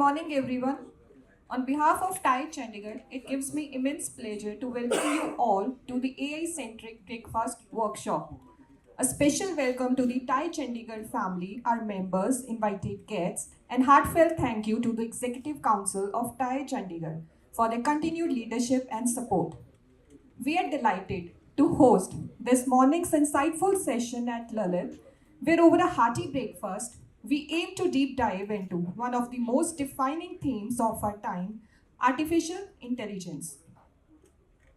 morning, everyone. On behalf of TIE Chandigarh, it gives me immense pleasure to welcome you all to the AI centric breakfast workshop. A special welcome to the TIE Chandigarh family, our members, invited guests, and heartfelt thank you to the Executive Council of TIE Chandigarh for their continued leadership and support. We are delighted to host this morning's insightful session at Lalit, where over a hearty breakfast, we aim to deep dive into one of the most defining themes of our time, artificial intelligence.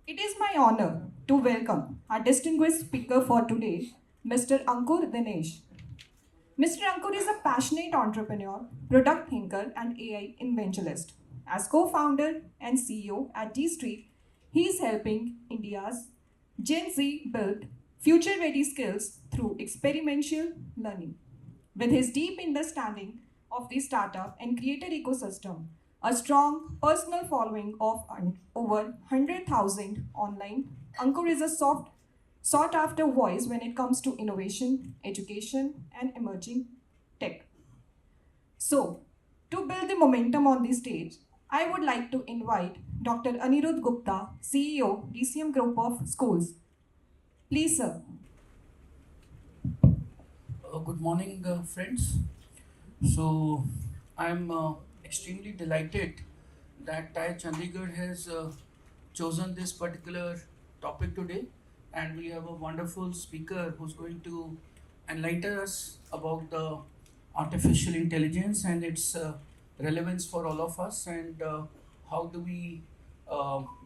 It is my honor to welcome our distinguished speaker for today, Mr. Ankur Dinesh. Mr. Ankur is a passionate entrepreneur, product thinker, and AI evangelist. As co founder and CEO at D Street, he is helping India's Gen Z build future ready skills through experiential learning. With his deep understanding of the startup and creator ecosystem, a strong personal following of over 100,000 online, Ankur is a sought after voice when it comes to innovation, education, and emerging tech. So, to build the momentum on the stage, I would like to invite Dr. Anirudh Gupta, CEO, DCM Group of Schools. Please, sir. Good morning, friends. So, I'm extremely delighted that TIE Chandigarh has chosen this particular topic today, and we have a wonderful speaker who's going to enlighten us about the artificial intelligence and its relevance for all of us, and how do we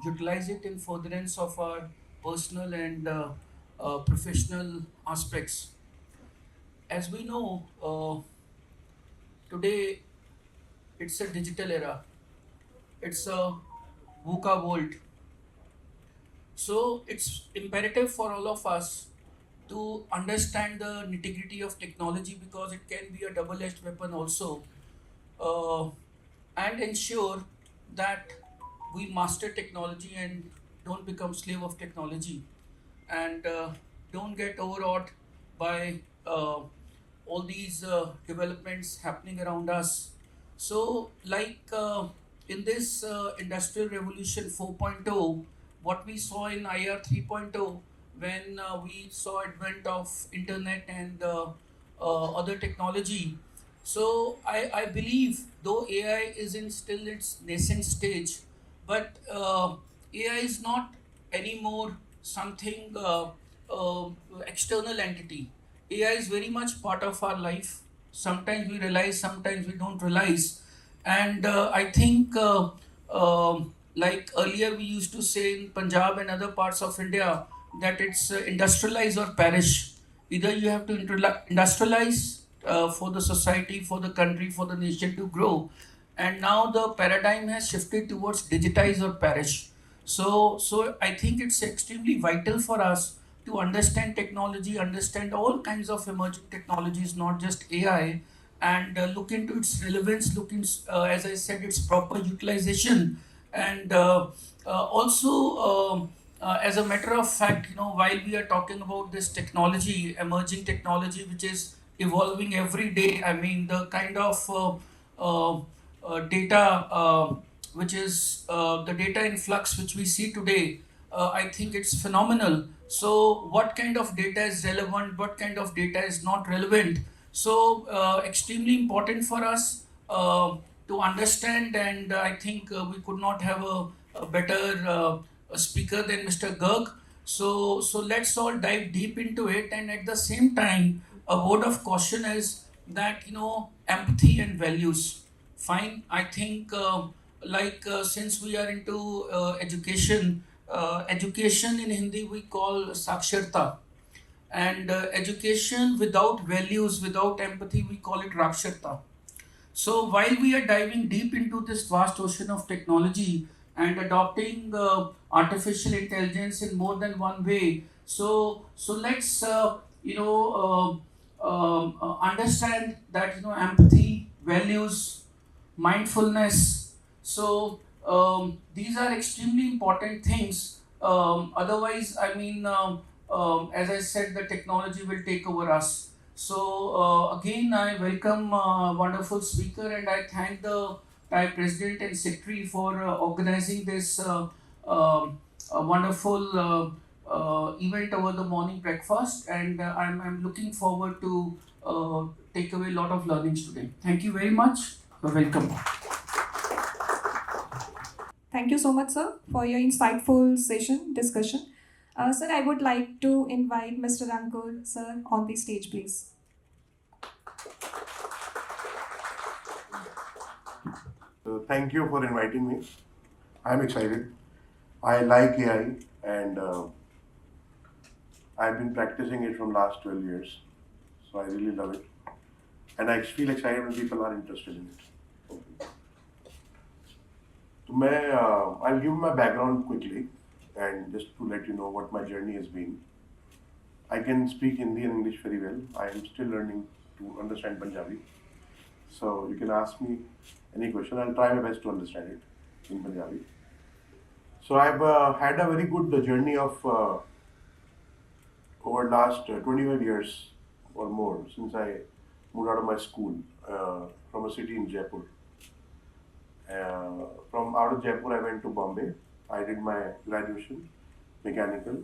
utilize it in furtherance of our personal and professional aspects. As we know, today it's a digital era. It's a VUCA world. So it's imperative for all of us to understand the nitty-gritty of technology because it can be a double-edged weapon also, uh, and ensure that we master technology and don't become slave of technology, and don't get overawed by all these developments happening around us. So, in this Industrial Revolution 4.0, what we saw in IR 3.0, when we saw advent of internet and other technology. So, I believe though AI is in still its nascent stage, but AI is not anymore something external entity. AI is very much part of our life. Sometimes we realize, sometimes we don't realize. And I think, like earlier we used to say in Punjab and other parts of India, that it's industrialize or perish. Either you have to industrialize for the society, for the country, for the nation to grow. And now the paradigm has shifted towards digitize or perish. So I think it's extremely vital for us to understand technology, understand all kinds of emerging technologies, not just AI, and look into its relevance, as I said, its proper utilization, and also, as a matter of fact, while we are talking about this technology, emerging technology, which is evolving every day, I mean, the kind of data, which is the data influx which we see today, I think it's phenomenal. So, what kind of data is relevant? What kind of data is not relevant? So, extremely important for us to understand, and I think we could not have a better speaker than Mr. Garg. So let's all dive deep into it, and at the same time, a word of caution is that empathy and values. Fine, I think since we are into education, education in Hindi we call saksharta, and education without values, without empathy, we call it raksharta. So while we are diving deep into this vast ocean of technology and adopting artificial intelligence in more than one way, so let's understand that empathy, values, mindfulness. So these are extremely important things. Otherwise, I mean, as I said, the technology will take over us. So again, I welcome wonderful speaker, and I thank the TiE President and Secretary, for organizing this wonderful event over the morning breakfast. And I'm looking forward to take away a lot of learnings today. Thank you very much. Welcome. Thank you so much, sir, for your insightful discussion. Sir, I would like to invite Mr. Ankur, sir, on the stage, please. Thank you for inviting me. I'm excited. I like AI and I've been practicing it from last 12 years. So I really love it. And I feel excited when people are interested in it. Okay. So I'll give my background quickly and just to let you know what my journey has been. I can speak Hindi and English very well. I am still learning to understand Punjabi. So you can ask me any question. I'll try my best to understand it in Punjabi. So I've had a very good journey of over last 25 years or more since I moved out of my school from a city in Jaipur. From out of Jaipur, I went to Bombay. I did my graduation, mechanical.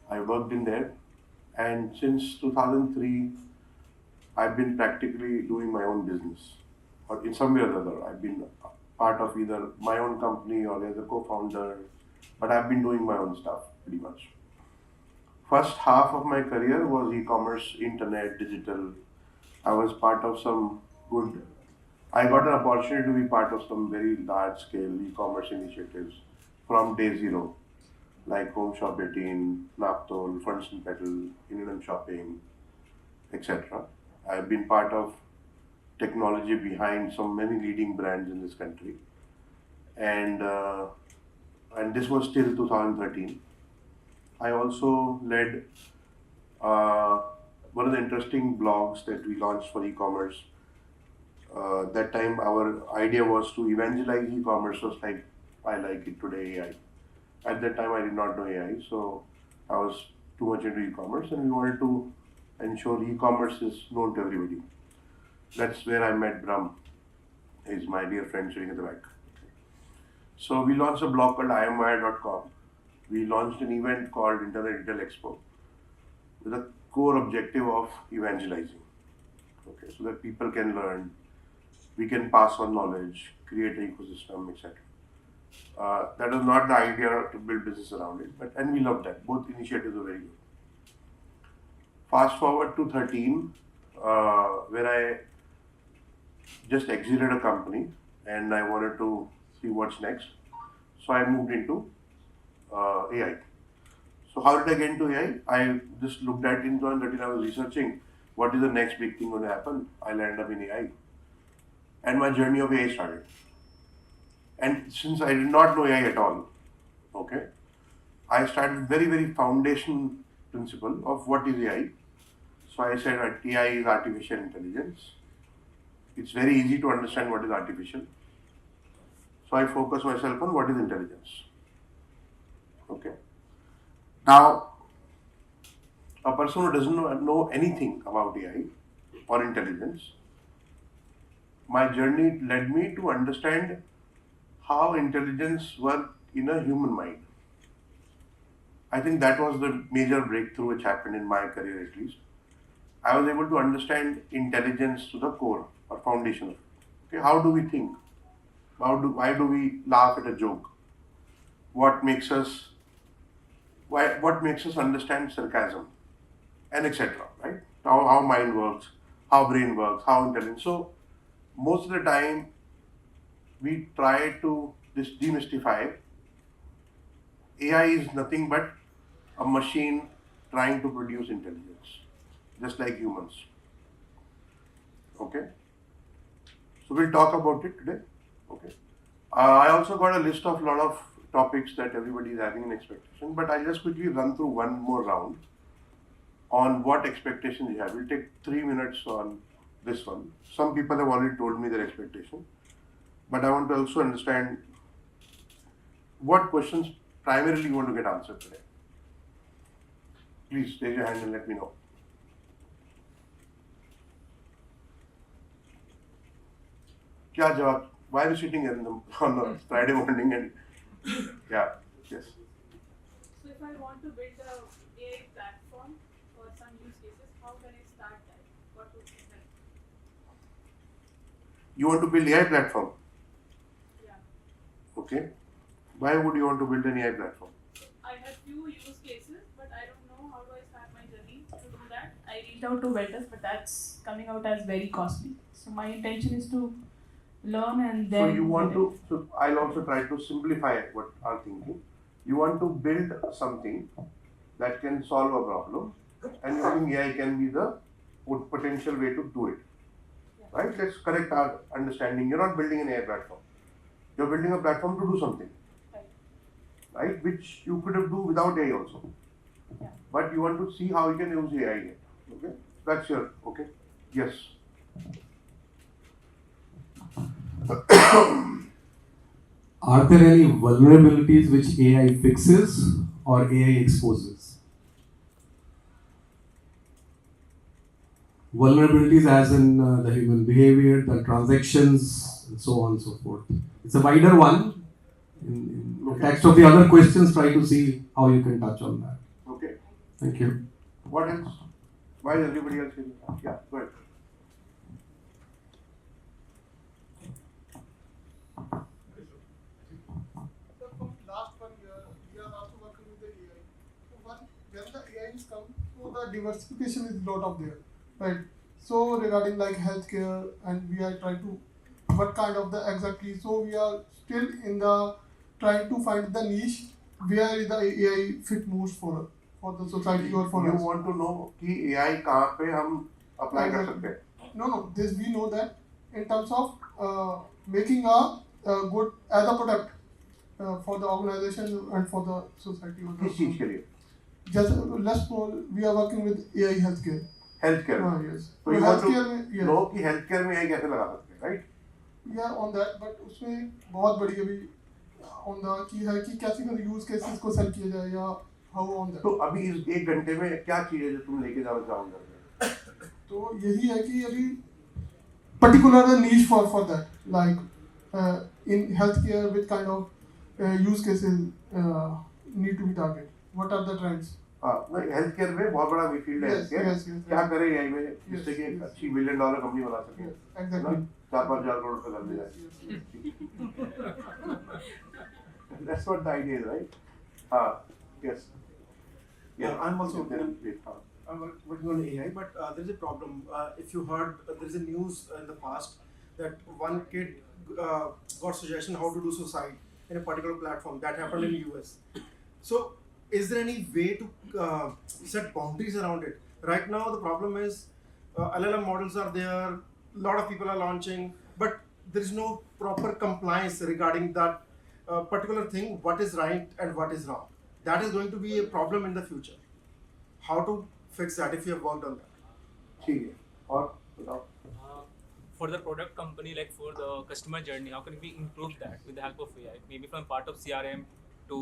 I worked in there, and since 2003, I've been practically doing my own business, or in some way or other, I've been part of either my own company or as a co-founder, but I've been doing my own stuff pretty much. First half of my career was e-commerce, internet, digital. I was part of some good. I got an opportunity to be part of some very large-scale e-commerce initiatives from day zero, like Home Shop 18, Naptol, Funds and Petal, Indian Shopping, etc. I've been part of technology behind so many leading brands in this country, and this was till 2013. I also led one of the interesting blogs that we launched for e-commerce. That time, our idea was to evangelize e-commerce, just like I like it today, AI. At that time, I did not know AI, so I was too much into e-commerce, and we wanted to ensure e-commerce is known to everybody. That's where I met Brahm. He's my dear friend sitting at the back. So we launched a blog called imwire.com. We launched an event called Internet Retail Expo with a core objective of evangelizing. Okay, so that people can learn, we can pass on knowledge, create an ecosystem, etc. That was not the idea to build business around it, and we loved that. Both initiatives were very good. Fast forward to 13, where I just exited a company and I wanted to see what's next. So I moved into AI. So how did I get into AI? I just looked at in 2013. I was researching what is the next big thing going to happen. I'll end up in AI, and my journey of AI started. And since I did not know AI at all, okay, I started very foundation principle of what is AI. So I said that AI is artificial intelligence. It's very easy to understand what is artificial. So I focus myself on what is intelligence. Okay. Now, a person who doesn't know anything about AI or intelligence, my journey led me to understand how intelligence works in a human mind. I think that was the major breakthrough which happened in my career, at least. I was able to understand intelligence to the core or foundation of it. Okay, how do we think? Why do we laugh at a joke? What makes us understand sarcasm, and etc. Right? How mind works, how brain works, how intelligence. So most of the time we try to demystify. AI is nothing but a machine trying to produce intelligence, just like humans. Okay. So we'll talk about it today. Okay. I also got a list of a lot of topics that everybody is having an expectation, but I'll just quickly run through one more round on what expectations you have. We'll take 3 minutes on this one. Some people have already told me their expectation, but I want to also understand what questions primarily you want to get answered today. Please raise your hand and let me know. क्या जवाब why are you sitting here on a Friday morning and yeah, yes. So if I want to build a AI platform for some use cases, how can I start that? What would be help? You want to build AI platform, Yeah. okay? Why would you want to build an AI platform? I have few use cases, but I don't know how do I start my journey to do that. I reached out to vendors, but that's coming out as very costly. So my intention is to learn and So then you want build to, so I'll also try to simplify what I'm thinking. You want to build something that can solve a problem, and using AI can be the potential way to do it. Right? Let's correct our understanding. You're not building an AI platform. You're building a platform to do something, Right. right? Which you could have do without AI also. Yeah. But you want to see how you can use AI here. Okay? That's your okay. Yes. Are there any vulnerabilities which AI fixes or AI exposes? Vulnerabilities as in the human behavior, the transactions, and so on and so forth. It's a wider one. In the text of the other questions, try to see how you can touch on that. Okay. Thank you. What else? Why is everybody else here? Yeah, go ahead. So from last 1 year, we are also working with the AI. So when the AI is come, so the diversification is lot of there, right? So regarding like healthcare, and we are trying to what kind of the exactly. So we are still in the trying to find the niche where the AI fit most for the society or for You us. want to know कि AI कहाँ पे हम apply कर सकते हैं? No. This we know that in terms of making a good as a product for the organization and for the society. Or किस चीज के लिए? just let's suppose we are working with AI healthcare. Healthcare. Yes. So you want healthcare to में yes. know कि healthcare में AI कैसे लगा सकते हैं, right? We are on that, but उसमें बहुत बड़ी अभी on the की है कि कैसे कैसे use cases को sell किया जाए या how on that. तो अभी इस 1 घंटे में क्या चीज है जो तुम लेके जाना चाहोगे? तो यही है कि अभी particular niche for that, like in healthcare with kind of use cases need to be targeted. What are the trends? हाँ, हेल्थ केयर में बहुत बड़ा फील्ड है Yes, health care. yes, yes, क्या yes. करे AI में जिससे कि एक yes. अच्छी $1 billion कंपनी बना सके? Yes, है exactly. ना? 4-5 हजार करोड़ रुपए कर दे जाए. That's what the idea is, right? हाँ, yes. Yeah, I'm also Please, हाँ. I'm working on AI, but there's a problem. If you heard, there's a news in the past that one kid got suggestion how to do suicide in a particular platform. That happened in US. So, is there any way to set boundaries around it? Right now, the problem is LLM models are there. A lot of people are launching, but there is no proper compliance regarding that particular thing. What is right and what is wrong? That is going to be a problem in the future. How to fix that if you have worked on that? ठीक है. और बताओ. For the product company, like for the customer journey, how can we improve that with the help of AI? Maybe from part of CRM to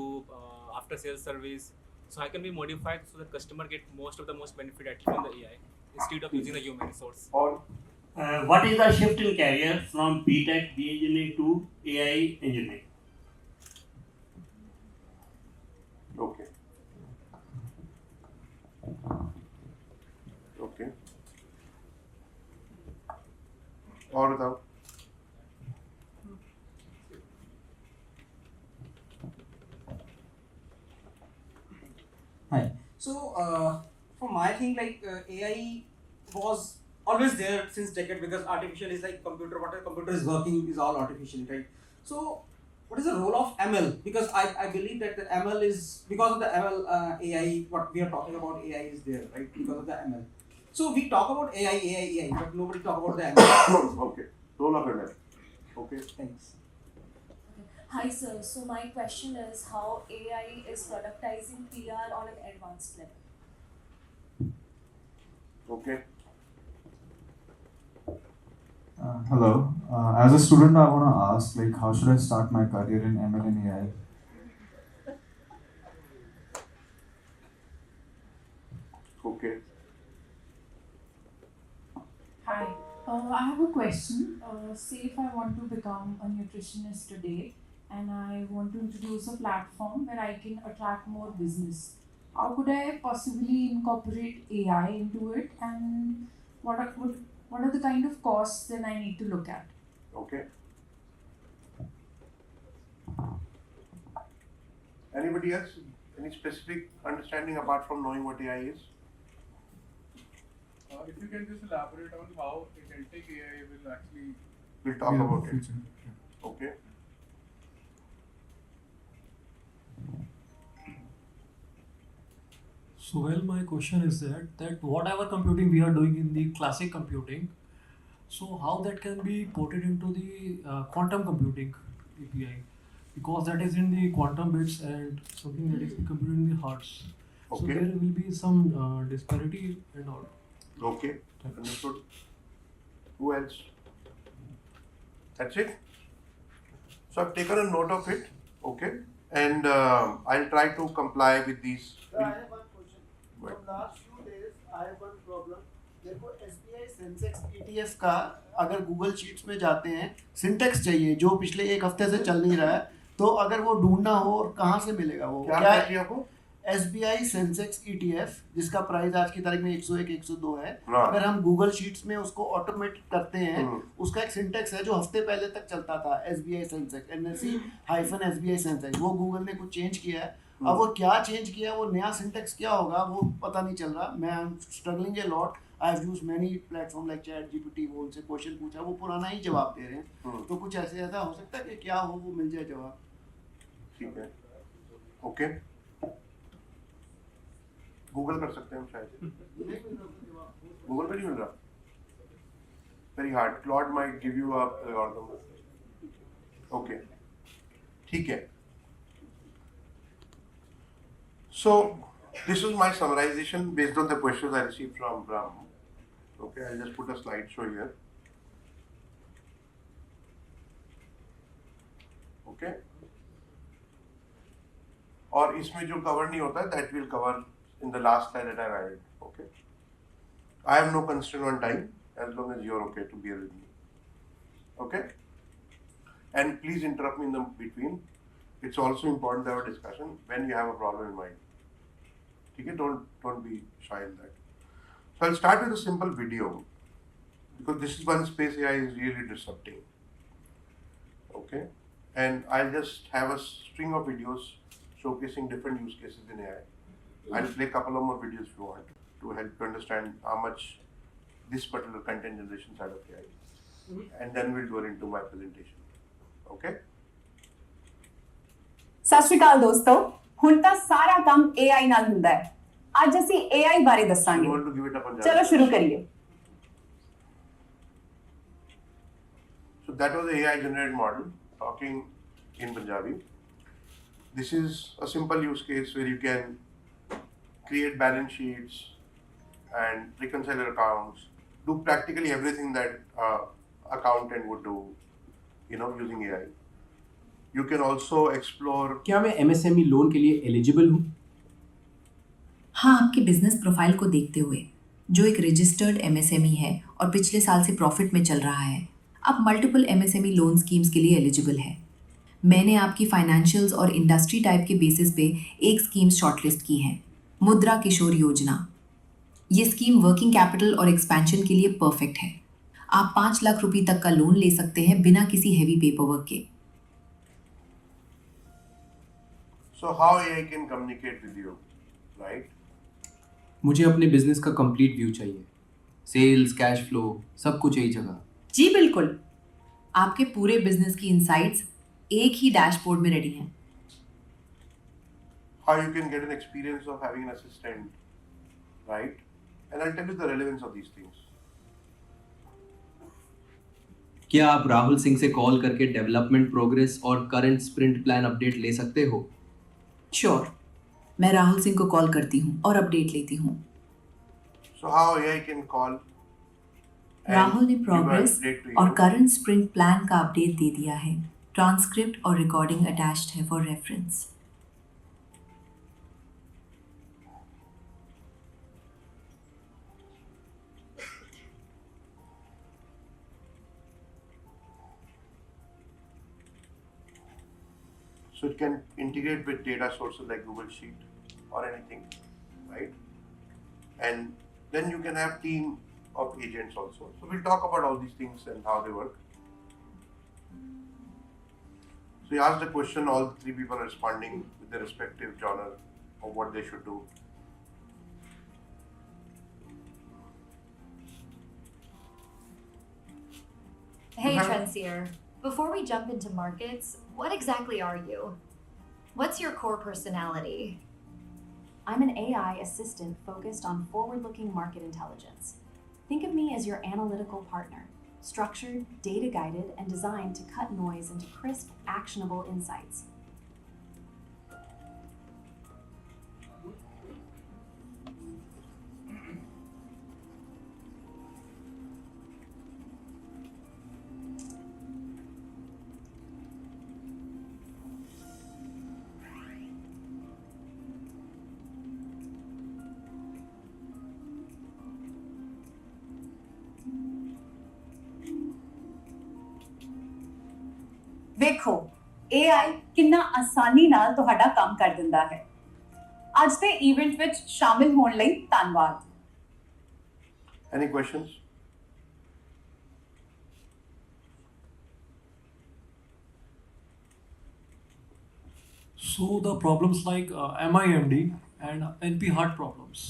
after sales service. So how can we modify it so that customer get most benefit actually from the AI instead of using the human resource? और What is the shift in career from BTech, B engineering to AI engineering? okay. Okay. और बताओ. Hi. So, for my thing, like AI was always there since decade because artificial is like computer. Whatever computer is working is all artificial, right? So, what is the role of ML? Because I believe that the ML is because of the ML AI. What we are talking about AI is there, right? Because of the ML. So we talk about AI, but nobody talk about the ML. Okay. Role of ML. Okay. Thanks. Hi sir, so my question is how AI is productizing PR on an advanced level. Okay. Hello. As a student, I want to ask, like, how should I start my career in ML and AI? Okay. Hi. I have a question. Say if I want to become a nutritionist today and I want to introduce a platform where I can attract more business. How could I possibly incorporate AI into it, and what are the kind of costs then I need to look at? Okay. Anybody else? Any specific understanding apart from knowing what AI is? If you can just elaborate on how agentic AI will actually. We'll talk about it. Okay. So well, my question is that whatever computing we are doing in the classic computing, so how that can be ported into the quantum computing API, because that is in the quantum bits and something that is computed in the hertz. So Okay. there will be some disparity and all. Okay. Understood. Who else? That's it. So I've taken a note of it. Okay. And I'll try to comply with these. I have one question. From last few days, I have one problem. देखो SBI Sensex ETF का अगर Google sheets में जाते हैं syntax चाहिए जो पिछले एक हफ्ते से चल नहीं रहा है, तो अगर वो ढूंढना हो और कहाँ से मिलेगा वो क्या चाहिए आपको? SBI सेंसेक्स ETF जिसका प्राइस आज की तारीख में 101 102 है, हाँ। अगर हम गूगल शीट्स में उसको ऑटोमेट करते हैं, उसका एक सिंटेक्स है जो हफ्ते पहले तक चलता था SBI सेंसेक्स NSE-SBI सेंसेक्स, वो गूगल ने कुछ चेंज किया है। अब वो क्या चेंज किया, वो नया सिंटेक्स क्या होगा वो पता नहीं चल रहा। मैं struggling a lot. I have used many platform like ChatGPT, वो उनसे क्वेश्चन पूछा, वो पुराना ही जवाब दे रहे हैं। तो कुछ ऐसा हो सकता है कि क्या हो वो मिल जाए जवाब। ठीक है। ओके। गूगल कर सकते हैं हम शायद। गूगल पे नहीं मिल रहा। Very hard. Claude might give you a algorithm. Okay. ठीक है। So this is my summarization based on the questions I received from Brahm. Okay, I'll just put a slideshow here. Okay. और इसमें जो cover नहीं होता है, that will cover in the last slide that I've added. Okay. I have no constraint on time as long as you're okay to bear with me. Okay. And please interrupt me in the between. It's also important to have a discussion when you have a problem in mind. Okay, don't be shy in that. So I'll start with a simple video because this is one space AI is really disrupting. Okay, and I'll just have a string of videos showcasing different use cases in AI. I'll play a couple of more videos if you want to help you understand how much this particular content generation side of AI is. And then we'll go into my presentation. Okay. ਸਤਿ ਸ਼੍ਰੀ ਅਕਾਲ ਦੋਸਤੋ, ਹੁਣ ਤਾਂ ਸਾਰਾ ਕੰਮ AI ਨਾਲ ਹੁੰਦਾ ਹੈ। ਅੱਜ ਅਸੀਂ AI ਬਾਰੇ ਦੱਸਾਂਗੇ। ਚਲੋ ਸ਼ੁਰੂ ਕਰੀਏ। So that was the AI generated model talking in Punjabi. This is a simple use case where you can create balance sheets and reconcile your accounts, do practically everything that accountant would do, using AI. You can also explore. क्या मैं MSME loan के लिए eligible हूँ? हाँ, आपके business profile को देखते हुए जो एक रजिस्टर्ड MSME है और पिछले साल से प्रॉफिट में चल रहा है, आप मल्टीपल MSME लोन स्कीम्स के लिए एलिजिबल है। मैंने आपकी फाइनेंशियल्स और इंडस्ट्री टाइप के बेसिस पे एक स्कीम शॉर्टलिस्ट की है, मुद्रा किशोर योजना। ये स्कीम वर्किंग कैपिटल और एक्सपेंशन के लिए परफेक्ट है। आप 5 लाख रुपए तक का लोन ले सकते हैं बिना किसी हैवी पेपरवर्क के। So how AI can communicate with you, right? मुझे अपने बिजनेस का कंप्लीट व्यू चाहिए, सेल्स, कैश फ्लो, सब कुछ एक जगह। जी बिल्कुल, आपके पूरे बिजनेस की इनसाइट्स एक ही डैशबोर्ड में रेडी हैं। How you can get an experience of having an assistant, right? And I'll tell you the relevance of these things. क्या आप राहुल सिंह से कॉल करके डेवलपमेंट प्रोग्रेस और करंट स्प्रिंट प्लान अपडेट ले सकते हो? श्योर, मैं राहुल सिंह को कॉल करती हूँ और अपडेट लेती हूँ। So how AI can call? Rahul ने प्रोग्रेस और करंट स्प्रिंट प्लान का अपडेट दे दिया है। ट्रांसक्रिप्ट और रिकॉर्डिंग अटैच्ड है for reference. So it can integrate with data sources like Google Sheet or anything, right? And then you can have team of agents also. So we'll talk about all these things and how they work. So you asked the question, all three people are responding with their respective genre of what they should do. Hey Trenseer, before we jump into markets, what exactly are you? What's your core personality? I'm an AI assistant focused on forward-looking market intelligence. Think of me as your analytical partner, structured, data-guided, and designed to cut noise into crisp, actionable insights. ਵੇਖੋ AI ਕਿੰਨਾ ਆਸਾਨੀ ਨਾਲ ਤੁਹਾਡਾ ਕੰਮ ਕਰ ਦਿੰਦਾ ਹੈ। ਅੱਜ ਦੇ ਇਵੈਂਟ ਵਿੱਚ ਸ਼ਾਮਿਲ ਹੋਣ ਲਈ ਧੰਨਵਾਦ। Any questions? So the problems like MIMD and NP heart problems,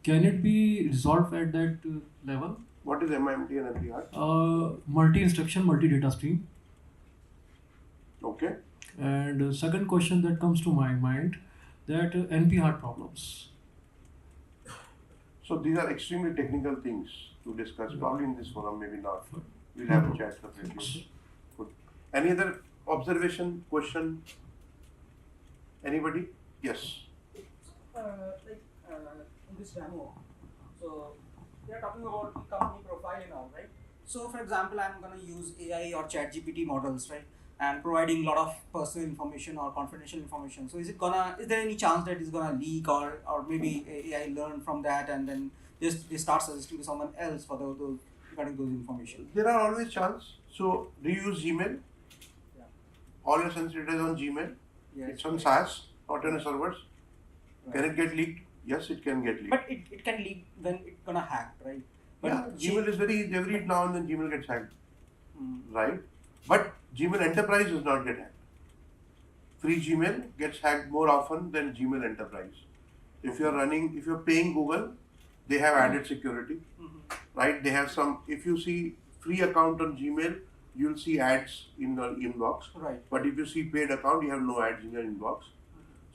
can it be resolved at that level? What is MIMD and NP heart? Multi-instruction, multi-data stream. Okay. And second question that comes to my mind, that NP heart problems. So these are extremely technical things to discuss, probably in this forum, maybe not. We'll have a chat separately. Good. Any other observation, question? Anybody? Yes. In this demo, so we are talking about the company profile and all, right? So for example, I'm gonna use AI or ChatGPT models, right? And providing a lot of personal information or confidential information. So is there any chance that it's gonna leak, or maybe AI learn from that and then just they start suggesting to someone else for those regarding those information? There are always chances. So do you use Gmail? Yeah. All your sensitive data is on Gmail. Yes. It's on SaaS, not on servers. Right. Can it get leaked? Yes, it can get leaked. But it can leak when it's gonna hack, right? But Yeah, Gmail is every now and then Gmail gets hacked, Hmm. right? But Gmail Enterprise does not get hacked. Free Gmail gets hacked more often than Gmail Enterprise. If you're paying Google, they have added security, right? They have some, if you see free account on Gmail, you'll see ads in the inbox. Right. But if you see paid account, you have no ads in your inbox.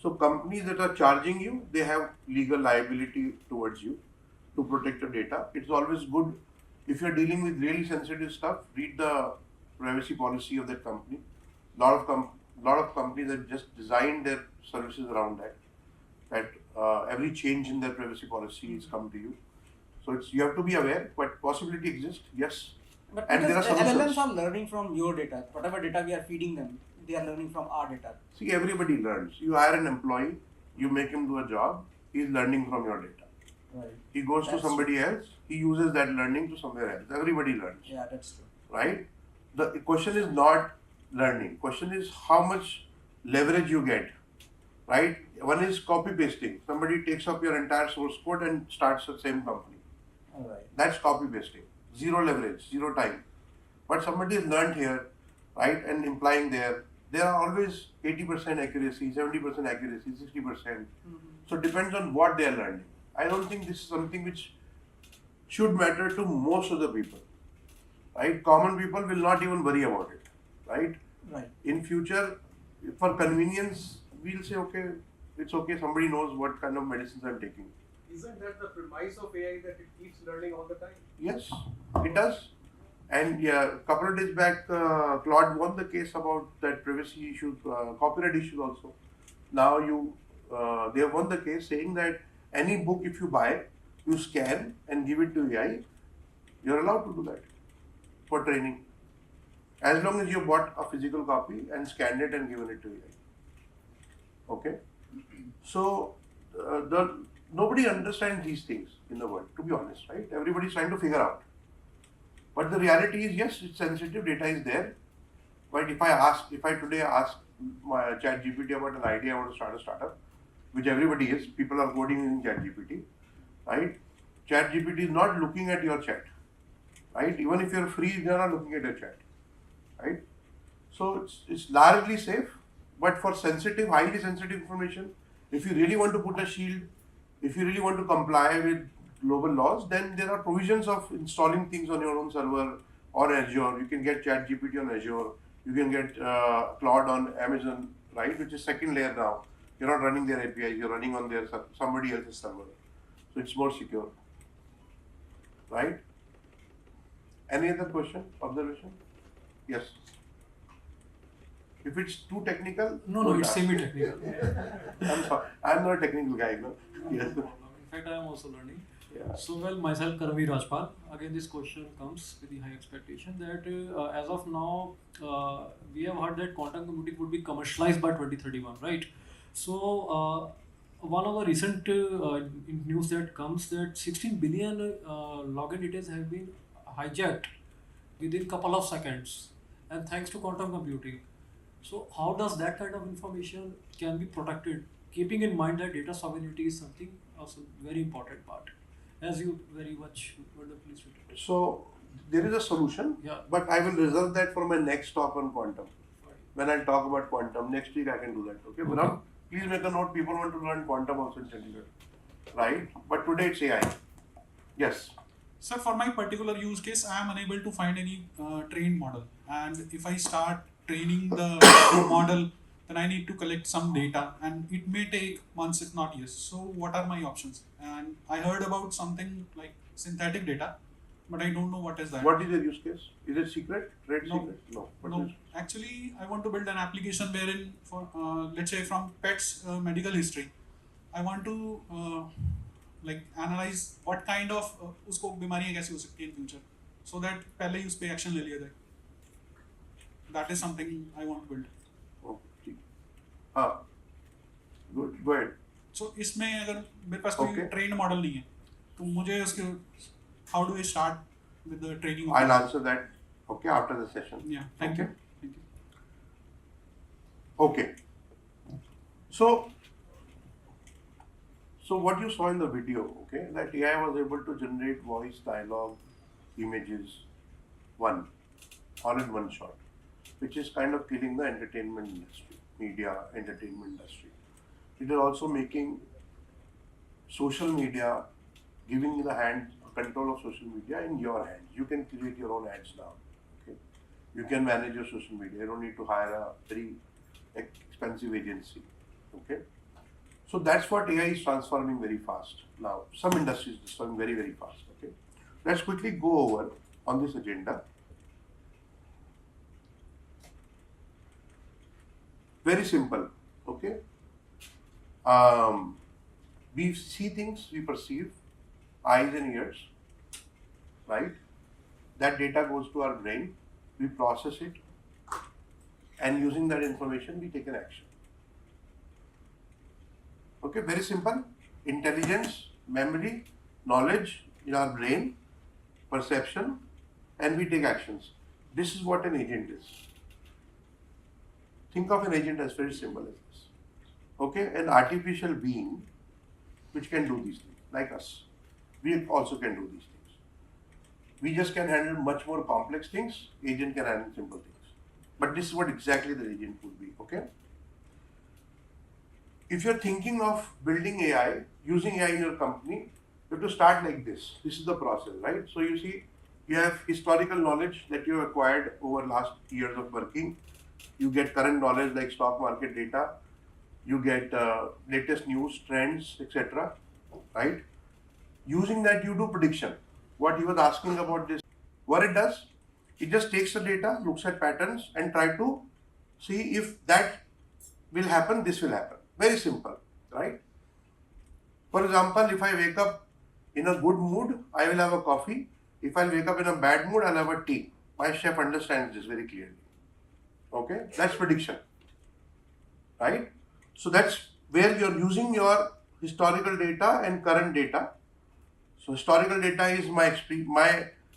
So companies that are charging you, they have legal liability towards you to protect your data. It's always good if you're dealing with really sensitive stuff, read the privacy policy of that company. Lot of companies have just designed their services around that. Every change in their privacy policy is come to you. So you have to be aware, but possibility exists, yes. But And there are because solutions. LLMs are learning from your data. Whatever data we are feeding them, they are learning from our data. See, everybody learns. You hire an employee, you make him do a job, he's learning from your data. Right. He goes to somebody else, he uses that learning to somewhere else. Everybody learns, Yeah, that's true. right? The question is not learning. Question is how much leverage you get, right? One is copy pasting. Somebody takes up your entire source code and starts the same company. All right. That's copy pasting. Zero leverage, zero time. But somebody has learned here, right, and implying there are always 80% accuracy, 70% accuracy, 60%. So it depends on what they are learning. I don't think this is something which should matter to most of the people, right? Common people will not even worry about it, right? Right. In future, for convenience, we'll say, okay, it's okay, somebody knows what kind of medicines I'm taking. Isn't that the premise of AI, that it keeps learning all the time? Yes, it does. And yeah, a couple of days back, Claude won the case about that privacy issue, copyright issues also. Now they have won the case saying that any book if you buy, you scan and give it to AI, you're allowed to do that for training. As long as you bought a physical copy and scanned it and given it to AI. Okay? So, nobody understands these things in the world, to be honest, right? Everybody's trying to figure out. But the reality is, yes, it's sensitive, data is there. But if I today ask my ChatGPT about an idea I want to start a startup, which everybody is. People are coding in ChatGPT, right? ChatGPT is not looking at your chat, right? Even if you're free, they're not looking at your chat, right? So it's largely safe, but for sensitive, highly sensitive information, if you really want to put a shield, if you really want to comply with global laws, then there are provisions of installing things on your own server or Azure. You can get ChatGPT on Azure. You can get Claude on Amazon, right? Which is second layer now. You're not running their APIs. You're running on their somebody else's server, so it's more secure, right? Any other question, observation? Yes. If it's too technical, No, it's semi-technical. I'm sorry. I'm not a technical guy. No. Yes. In fact, I am also learning. Yeah. So, well, myself, Karanveer Rajpal. Again, this question comes with the high expectation that as of now, we have heard that quantum computing would be commercialized by 2031, right? So, one of the recent news that comes that 16 billion login details have been hijacked within couple of seconds, and thanks to quantum computing. So, how does that kind of information can be protected, keeping in mind that data sovereignty is something also very important part, as you very much wonderfully stated. So there is a solution, Yeah. but I will reserve that for my next talk on quantum. When I talk about quantum next week, I can do that. Okay. But now, please make a note. People want to learn quantum also in Chandigarh, right? But today it's AI. Yes. Sir, for my particular use case, I am unable to find any trained model. And if I start training the model, then I need to collect some data, and it may take months, if not years. So what are my options? And I heard about something like synthetic data, but I don't know what is that. What is your use case? Is it secret? Trade No. secret? No. What No, is- actually, I want to build an application wherein, for let's say from pets medical history, I want to like analyze what kind of उसको बीमारियाँ कैसी हो सकती हैं in future, so that पहले ही उस पे action ले लिया जाए. That is something I want to build. Okay. Good. Go ahead. So इसमें अगर मेरे पास कोई Okay. trained model नहीं है, तो मुझे उसके how do I start with the training? of I'll it? answer that. Okay, after the session. Yeah. Thank Okay. you. Thank you. Okay. So what you saw in the video, okay, that AI was able to generate voice, dialogue, images, all in one shot, which is kind of killing the entertainment industry, media entertainment industry. It is also making social media, giving you the control of social media in your hands. You can create your own ads now. Okay, you can manage your social media. You don't need to hire a very expensive agency. Okay, so that's what AI is transforming very fast now. Some industries transforming very, very fast. Okay, let's quickly go over on this agenda. Very simple. Okay, we see things, we perceive, eyes and ears, right? That data goes to our brain, we process it, and using that information, we take an action. Okay, very simple. Intelligence, memory, knowledge in our brain, perception, and we take actions. This is what an agent is. Think of an agent as very simple as this. Okay, an artificial being which can do these things, like us. We also can do these things. We just can handle much more complex things. Agent can handle simple things. But this is what exactly the agent would be. Okay. If you're thinking of building AI, using AI in your company, you have to start like this. This is the process, right? So you see, you have historical knowledge that you have acquired over last years of working. You get current knowledge like stock market data. You get latest news, trends, etc. Right? Using that, you do prediction. What he was asking about this, what it does, it just takes the data, looks at patterns, and try to see if that will happen, this will happen. Very simple, right? For example, if I wake up in a good mood, I will have a coffee. If I wake up in a bad mood, I'll have a tea. My chef understands this very clearly. Okay, that's prediction, right? So that's where you're using your historical data and current data. So historical data is my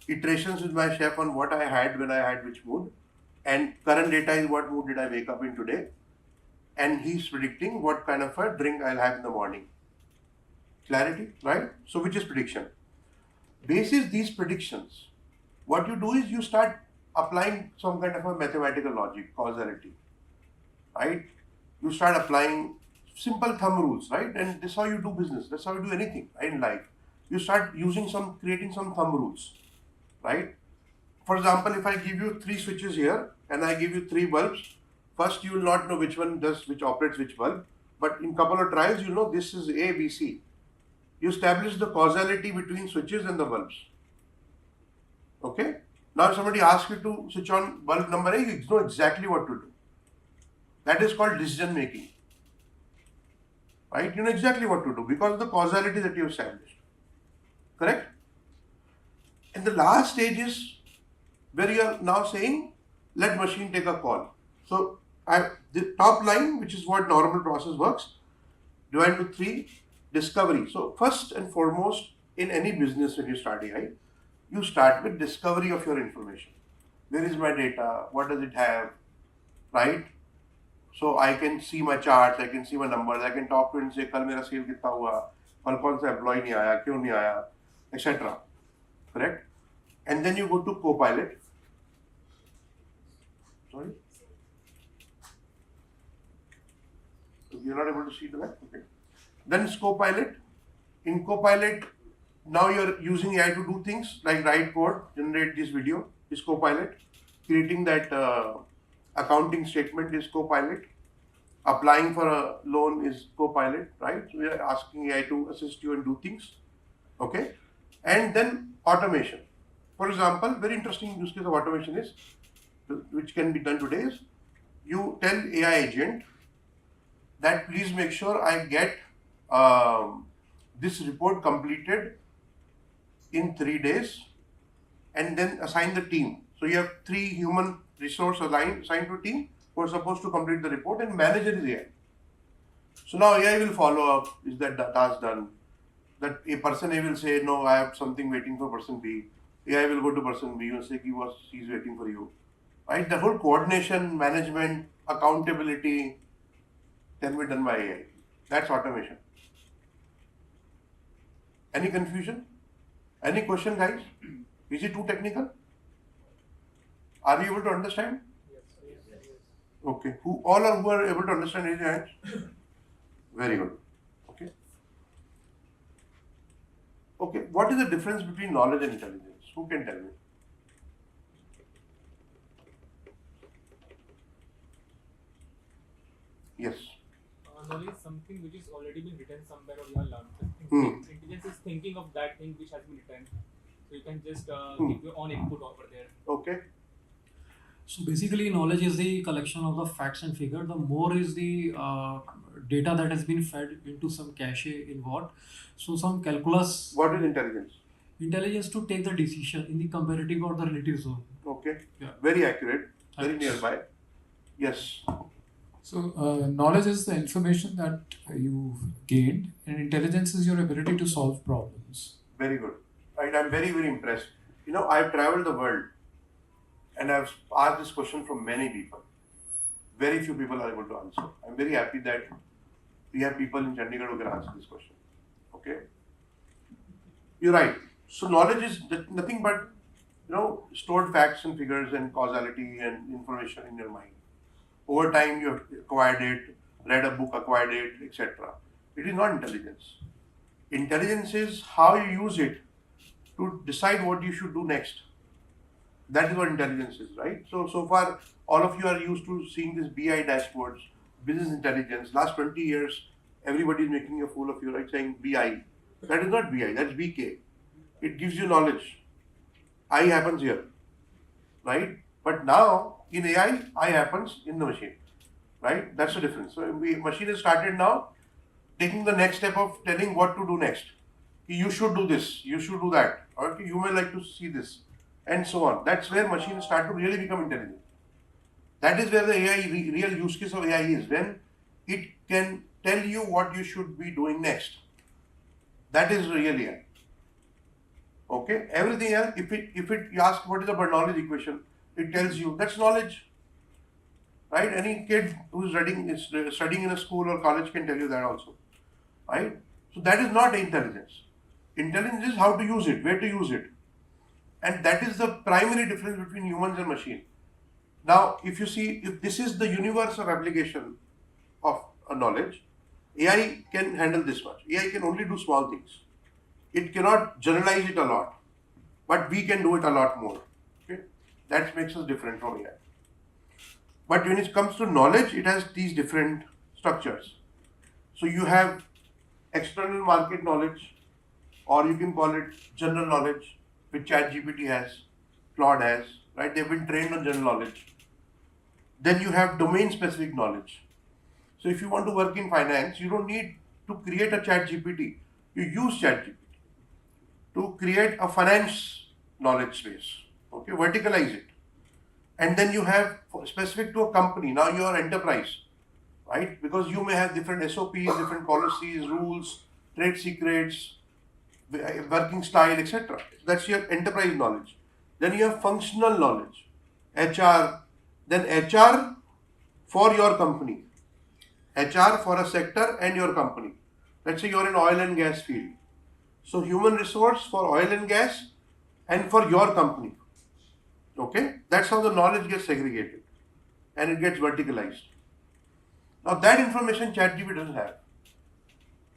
iterations with my chef on what I had when I had which mood, and current data is what mood did I wake up in today. and he's predicting what kind of a drink I'll have in the morning. Clarity, right? So which is prediction? Basis these predictions, what you do is you start applying some kind of a mathematical logic, causality, right? You start applying simple thumb rules, right? And this is how you do business. That's how you do anything, right, in life. You start creating some thumb rules, right? For example, if I give you 3 switches here and I give you 3 bulbs, first you will not know which one operates which bulb, but in couple of tries you know this is A, B, C. You establish the causality between switches and the bulbs. Okay? Now if somebody asks you to switch on bulb number A, you know exactly what to do. That is called decision making. Right? You know exactly what to do because of the causality that you have established. Correct? And the last stage is where you are now saying, let machine take a call. So the top line, which is what normal process works, divide into 3, discovery. So first and foremost, in any business when you start AI, you start with discovery of your information. Where is my data? What does it have? Right? So I can see my charts, I can see my numbers, I can talk to it and say, कल मेरा sale कितना हुआ, कल कौन सा employee नहीं आया, क्यों नहीं आया, etc. Correct? And then you go to Copilot. Sorry? You're not able to see the map? Okay. Then it's Copilot. In Copilot, now you're using AI to do things like write code, generate this video is Copilot. Creating that accounting statement is Copilot. Applying for a loan is Copilot, right? So we are asking AI to assist you and do things. Okay. And then automation. For example, very interesting use case of automation is, which can be done today is, you tell AI agent that please make sure I get this report completed in 3 days and then assign the team. So you have 3 human resource assigned to a team who are supposed to complete the report and manager is AI. So now AI will follow up, is that task done? That a person A will say, no, I have something waiting for person B. AI will go to person B and say, he's waiting for you. Right? The whole coordination, management, accountability can be done by AI. That's automation. Any confusion? Any question, guys? Is it too technical? Are you able to understand? Yes. Okay. Who are able to understand? Raise your hands. Very good. Okay. Okay. What is the difference between knowledge and intelligence? Who can tell me? Yes. Knowledge is something which is already been written somewhere or you have learned. Intelligence is thinking of that thing which has been written. So you can just give your own input over there. Okay. So basically, knowledge is the collection of the facts and figures. The more is the data that has been fed into some cache in what. So some calculus. What is intelligence? Intelligence to take the decision in the comparative or the relative zone. Okay. Yeah. Very accurate. Very Thanks. nearby. Yes. So knowledge is the information that you've gained, and intelligence is your ability to solve problems. Very good. Right. I'm very, very impressed. You know, I've traveled the world and I've asked this question from many people. Very few people are able to answer. I'm very happy that we have people in Chandigarh who can answer this question. Okay. You're right. So knowledge is nothing but, stored facts and figures and causality and information in your mind. Over time you have acquired it, read a book, acquired it, etc. It is not intelligence. Intelligence is how you use it to decide what you should do next. That is what intelligence is, right? So far, all of you are used to seeing this BI dashboards, business intelligence. Last 20 years, everybody is making a fool of you, right? Saying BI. That is not BI, that's BK. It gives you knowledge. I happens here, right? But now, in AI, I happens in the machine, right? That's the difference. So machine has started now taking the next step of telling what to do next. You should do this, you should do that, or you may like to see this, and so on. That's where machines start to really become intelligent. That is where the AI, real use case of AI is, when it can tell you what you should be doing next. That is real AI. Okay? Everything else, if you ask what is the Bernoulli equation, it tells you that's knowledge. right? Any kid who's studying in a school or college can tell you that also, right? So that is not intelligence. Intelligence is how to use it, where to use it. And that is the primary difference between humans and machine. Now, if you see, if this is the universe of application of a knowledge, AI can handle this much. AI can only do small things. It cannot generalize it a lot, but we can do it a lot more. Okay? That makes us different from AI. But when it comes to knowledge, it has these different structures. So you have external market knowledge, or you can call it general knowledge, which ChatGPT has, Claude has, right? They've been trained on general knowledge. Then you have domain-specific knowledge. So if you want to work in finance, you don't need to create a ChatGPT. You use ChatGPT to create a finance knowledge space. Okay, verticalize it. And then you have specific to a company. Now you are enterprise, right? Because you may have different SOPs, different policies, rules, trade secrets, working style, etc. That's your enterprise knowledge. Then you have functional knowledge, HR. Then HR for your company, HR for a sector and your company. Let's say you're in oil and gas field. So human resource for oil and gas and for your company. Okay, that's how the knowledge gets segregated and it gets verticalized. Now that information ChatGPT doesn't have.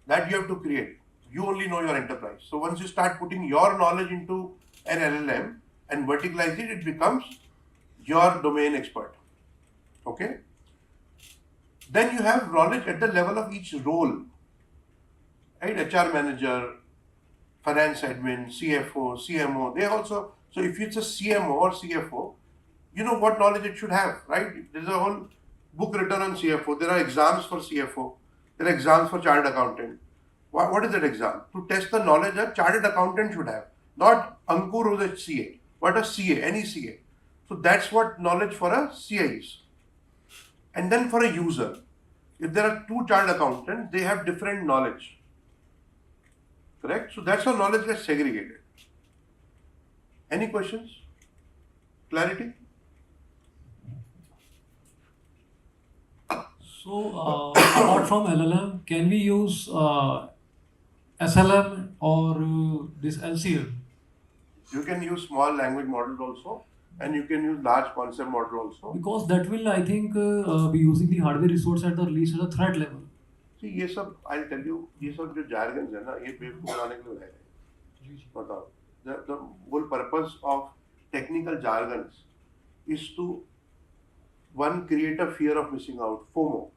That you have to create. You only know your enterprise. So once you start putting your knowledge into an LLM and verticalize it, it becomes your domain expert. Okay? Then you have knowledge at the level of each role. Right? HR manager, finance admin, CFO, CMO, they also, so if it's a CMO or CFO, you know what knowledge it should have, right? There's a whole book written on CFO. There are exams for CFO. There are exams for chartered accountant. What is that exam? To test the knowledge that chartered accountant should have. Not Ankur who's a CA, but a CA, any CA. So that's what knowledge for a CA is. And then for a user, if there are two chartered accountants, they have different knowledge. Correct? So that's how knowledge gets segregated. Any questions? Clarity? So, apart from LLM, can we use SLM or this LCM? You can use small language models also, and you can use large concept model also. Because that will, I think, be using the hardware resource at the least at the threat level. See, ये सब I'll tell you, ये सब जो jargons है ना, ये बेवकूफ बनाने के लिए बनाए हैं. बताओ. The whole purpose of technical jargons is to one create a fear of missing out, FOMO.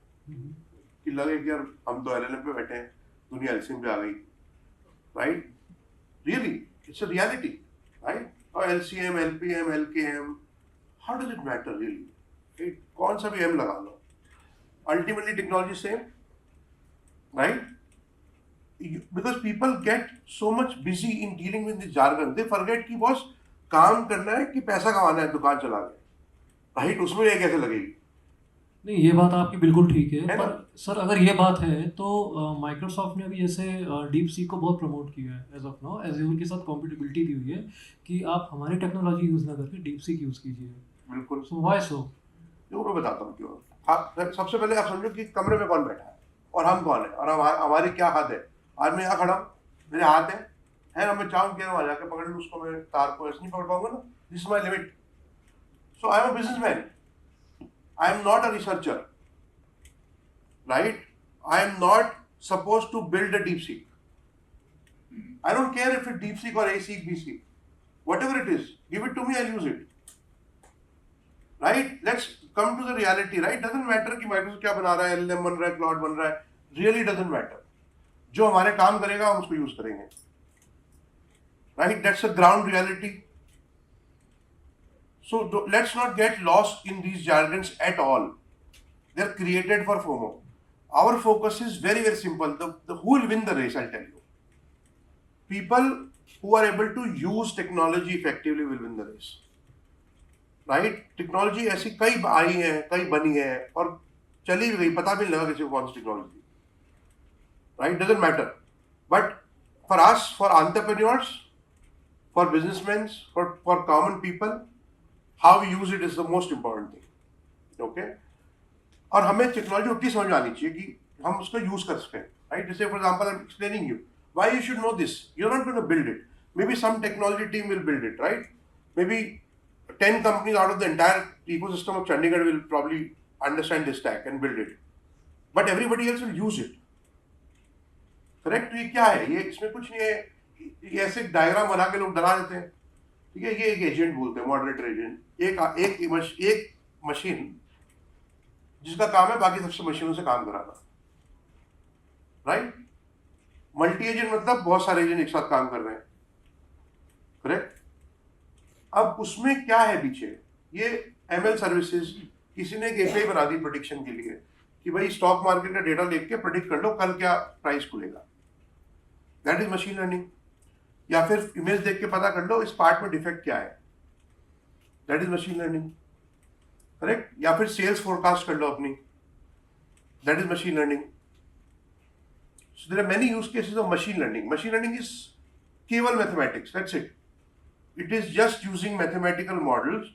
कि लगे कि यार हम तो LLM पे बैठे हैं, दुनिया LCM पे आ गई, right? Really, it's a reality, right? Or LCM, LPM, LKM, how does it matter really? It, कौन सा भी M लगा लो. Ultimately, technology same, right? Because people get so much busy in dealing with this jargon, they forget कि boss काम करना है कि पैसा कमाना है दुकान चला के, right? उसमें ये कैसे लगेगी? नहीं, ये बात आपकी बिल्कुल ठीक है, पर सर अगर ये बात है तो माइक्रोसॉफ्ट ने भी ऐसे डीप सीक को बहुत प्रमोट किया है एज ऑफ नाउ. एज़्योर के साथ कॉम्पिटिबिलिटी दी हुई है कि आप हमारी टेक्नोलॉजी यूज़ ना करके डीप सीक यूज़ कीजिए. बिल्कुल. So why so? देखो मैं बताता हूँ क्यों. आप सबसे पहले आप समझो कि कमरे में कौन बैठा है और हम कौन है और हमारी क्या हद है. आज मैं यहाँ खड़ा हूँ, मेरे हाथ है ना, मैं चाहूँ कि वहाँ जाकर पकड़ लूँ उसको, मैं तार को ऐसे नहीं पकड़ पाऊंगा ना. This is my limit. So I am a businessman. I am not a researcher, right? I am not supposed to build a DeepSeek. I don't care if it's DeepSeek or ASeek, BSeek. Whatever it is, give it to me, I'll use it. Right? Let's come to the reality, right? Doesn't matter कि Microsoft क्या बना रहा है, LLM बन रहा है, Claude बन रहा है. Really doesn't matter. जो हमारे काम करेगा हम उसको यूज करेंगे. Right? That's a ground reality. So let's not get lost in these jargons at all. They're created for FOMO. Our focus is very, very simple. Who will win the race, I'll tell you. People who are able to use technology effectively will win the race. Right? Technology ऐसी कई आई है, कई बनी है और चली भी गई, पता भी नहीं लगा किसी को कौन सी technology. Right? Doesn't matter. But for us, for entrepreneurs, for businessmen, for common people, how we use it is the most important thing. Okay? और हमें टेक्नोलॉजी उतनी समझ में आनी चाहिए कि हम उसको यूज कर सकें, राइट? जैसे for example I am explaining you why you should know this, you are not going to build it, maybe some technology team will build it, right? Maybe 10 companies out of the entire ecosystem of Chandigarh will probably understand this stack and build it, but everybody else will use it, correct? तो ये क्या है? ये इसमें कुछ नहीं है, ये ऐसे डायग्राम बना के लोग डरा देते हैं, ठीक है? ये एक एजेंट बोलते हैं, मॉडरेटर एजेंट, एक मशीन जिसका काम है बाकी सबसे मशीनों से काम कराना, राइट? मल्टी एजेंट मतलब बहुत सारे एजेंट एक साथ काम कर रहे हैं, करेक्ट? अब उसमें क्या है पीछे? ये ML सर्विसेज, किसी ने एक API बना दी प्रेडिक्शन के लिए कि भाई स्टॉक मार्केट का डेटा लेके प्रेडिक्ट कर लो कल क्या प्राइस खुलेगा, दैट इज मशीन लर्निंग। या फिर इमेज देख के पता कर लो इस पार्ट में डिफेक्ट क्या है, that is machine learning, correct? या फिर सेल्स फोरकास्ट कर लो अपनी, that is machine learning. So there are many use cases of machine learning. Machine learning is केवल mathematics, that's it. It is just using mathematical models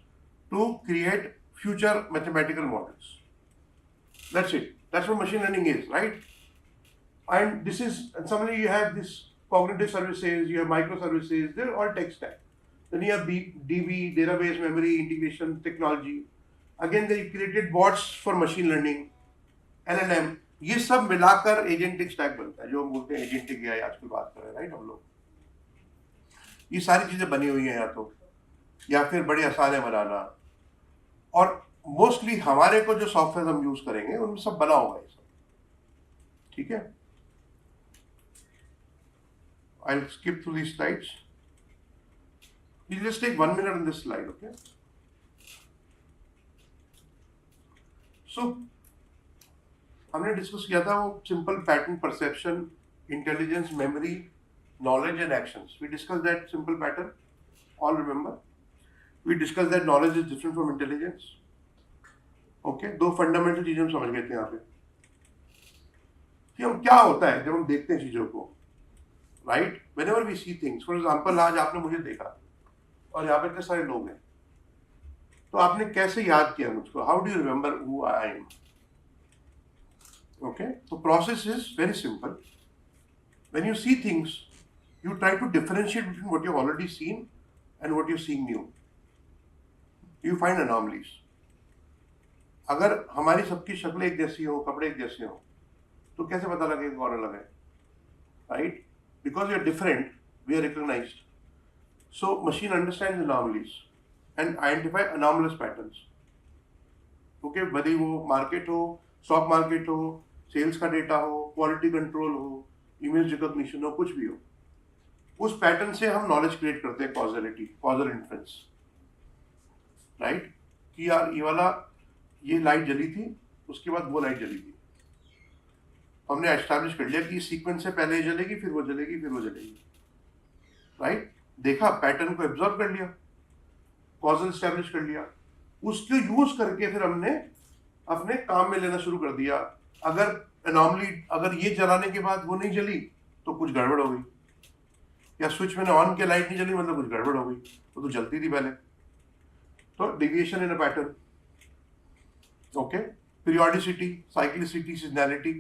to create future mathematical models. That's it. That's what machine learning is, right? And this is, and suddenly you have this cognitive services, you have microservices, they're all tech stack. Then you have DB, database, memory, integration, technology. Again, they created bots for machine learning, LLM. ये सब मिलाकर agentic stack बनता है, जो हम बोलते हैं agentic AI आजकल बात कर रहे हैं, राइट? हम लोग ये सारी चीजें बनी हुई हैं या फिर बड़े आसान है बनाना, और मोस्टली हमारे को जो सॉफ्टवेयर हम यूज करेंगे उनमें सब बना होगा ये सब, ठीक है? I will skip through these slides, you just take 1 minute on this slide, okay? So हमने डिस्कस किया था वो simple pattern perception, intelligence, memory, knowledge and actions. We discussed that simple pattern. All remember? We discussed that knowledge is different from intelligence. Okay? दो fundamental चीजें हम समझ गए थे यहाँ पे कि हम क्या होता है जब हम देखते हैं चीजों को, right? Whenever we see things, for example, आज आपने मुझे देखा और यहाँ पे इतने सारे लोग हैं, तो आपने कैसे याद किया मुझको? How do you remember who I am? Okay? So process is very simple. When you see things, you try to differentiate between what you've already seen and what you're seeing new. You find anomalies. अगर हमारी सबकी शक्लें एक जैसी हो, कपड़े एक जैसे हो, तो कैसे पता लगेगा कौन अलग है, right? Because we are different, we are recognized. So machine understands anomalies and identify anomalous patterns. Okay, भले वो मार्केट हो, स्टॉक मार्केट हो, सेल्स का डेटा हो, क्वालिटी कंट्रोल हो, इमेज रिकॉग्निशन हो, कुछ भी हो, उस पैटर्न से हम नॉलेज क्रिएट करते हैं, कॉजलिटी, कॉजल इन्फ्रेंस, राइट? कि यार ये वाला, ये लाइट जली थी, उसके बाद वो लाइट जली थी, हमने एस्टैब्लिश कर लिया कि सीक्वेंस से पहले ये जलेगी, फिर वो जलेगी, फिर वो जलेगी, राइट? देखा, पैटर्न को एब्जॉर्ब कर लिया, कॉजल एस्टैब्लिश कर लिया, उसको यूज करके फिर हमने अपने काम में लेना शुरू कर दिया। अगर एनॉमली, अगर ये जलाने के बाद वो नहीं जली तो कुछ गड़बड़ हो गई, या स्विच मैंने ऑन किया लाइट नहीं जली मतलब कुछ गड़बड़ हो गई, वो तो जलती थी पहले, तो deviation in a pattern, okay? Periodicity, cyclicity, seasonality,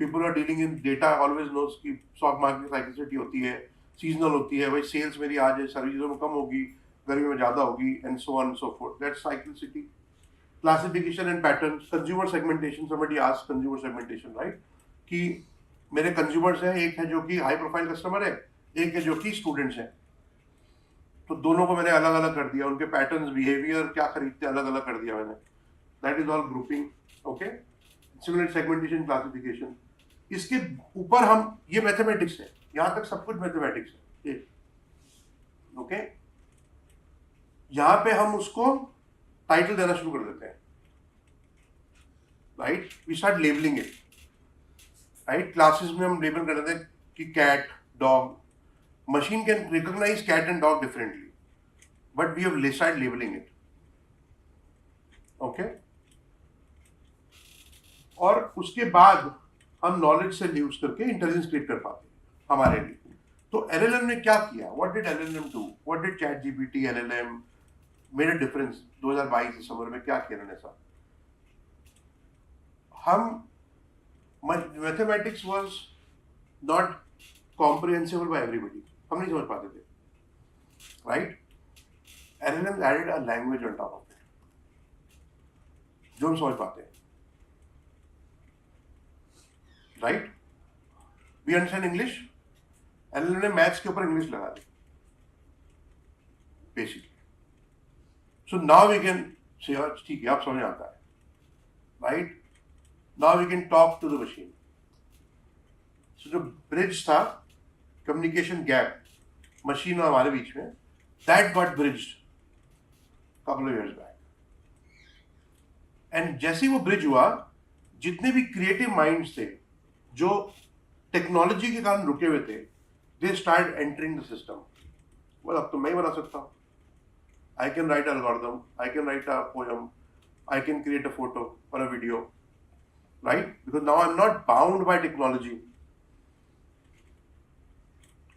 people are dealing in data always knows कि स्टॉक मार्केट साइक्लिसिटी होती है, सीजनल होती है, भाई सेल्स मेरी आज है, सर्विसों में कम होगी, गर्मी में ज़्यादा होगी, and so on so fourth, that's cyclicity. Classification and pattern, consumer segmentation, somebody asked consumer segmentation, right? कि मेरे कंज्यूमर्स हैं, एक है जो कि हाई प्रोफाइल कस्टमर है, एक है जो कि स्टूडेंट्स हैं, तो दोनों को मैंने अलग अलग कर दिया, उनके पैटर्न्स, बिहेवियर, क्या खरीदते अलग अलग कर दिया मैंने, that is all grouping, okay? Similar segmentation, classification. इसके ऊपर हम, ये मैथमेटिक्स है, यहाँ तक सब कुछ मैथमेटिक्स है, ओके? यहाँ पे हम उसको टाइटल देना शुरू कर देते हैं, right? We start labeling it, right? Classes में हम लेबल कर देते हैं कि cat, dog, machine can recognize cat and dog differently, but we have started labeling it, okay? और उसके बाद हम नॉलेज से यूज करके इंटेलिजेंस क्रिएट कर पाते हैं हमारे लिए। तो LLM ने क्या किया? What did LLM do? What did ChatGPT, LLM made a difference? 2022 दिसंबर में क्या किया इन्होंने? सब mathematics was not comprehensible by everybody, हम नहीं समझ पाते थे, right? LLM added a language on top of it जो हम समझ पाते हैं, right? We understand English, LLM ने मैथ्स के ऊपर इंग्लिश लगा दी basically. So now we can say ठीक है, आप समझ आता है, right? Now we can talk to the machine. So जो ब्रिज था, कम्युनिकेशन गैप मशीन और हमारे बीच में, that got bridged couple of years back. And जैसे ही वो ब्रिज हुआ, जितने भी क्रिएटिव माइंड्स थे जो टेक्नोलॉजी के कारण रुके हुए थे, they start entering the system. well, अब तो मैं ही बना सकता हूँ. I can write algorithm, I can write a poem, I can create a photo or a video, right? Because now I'm not bound by technology.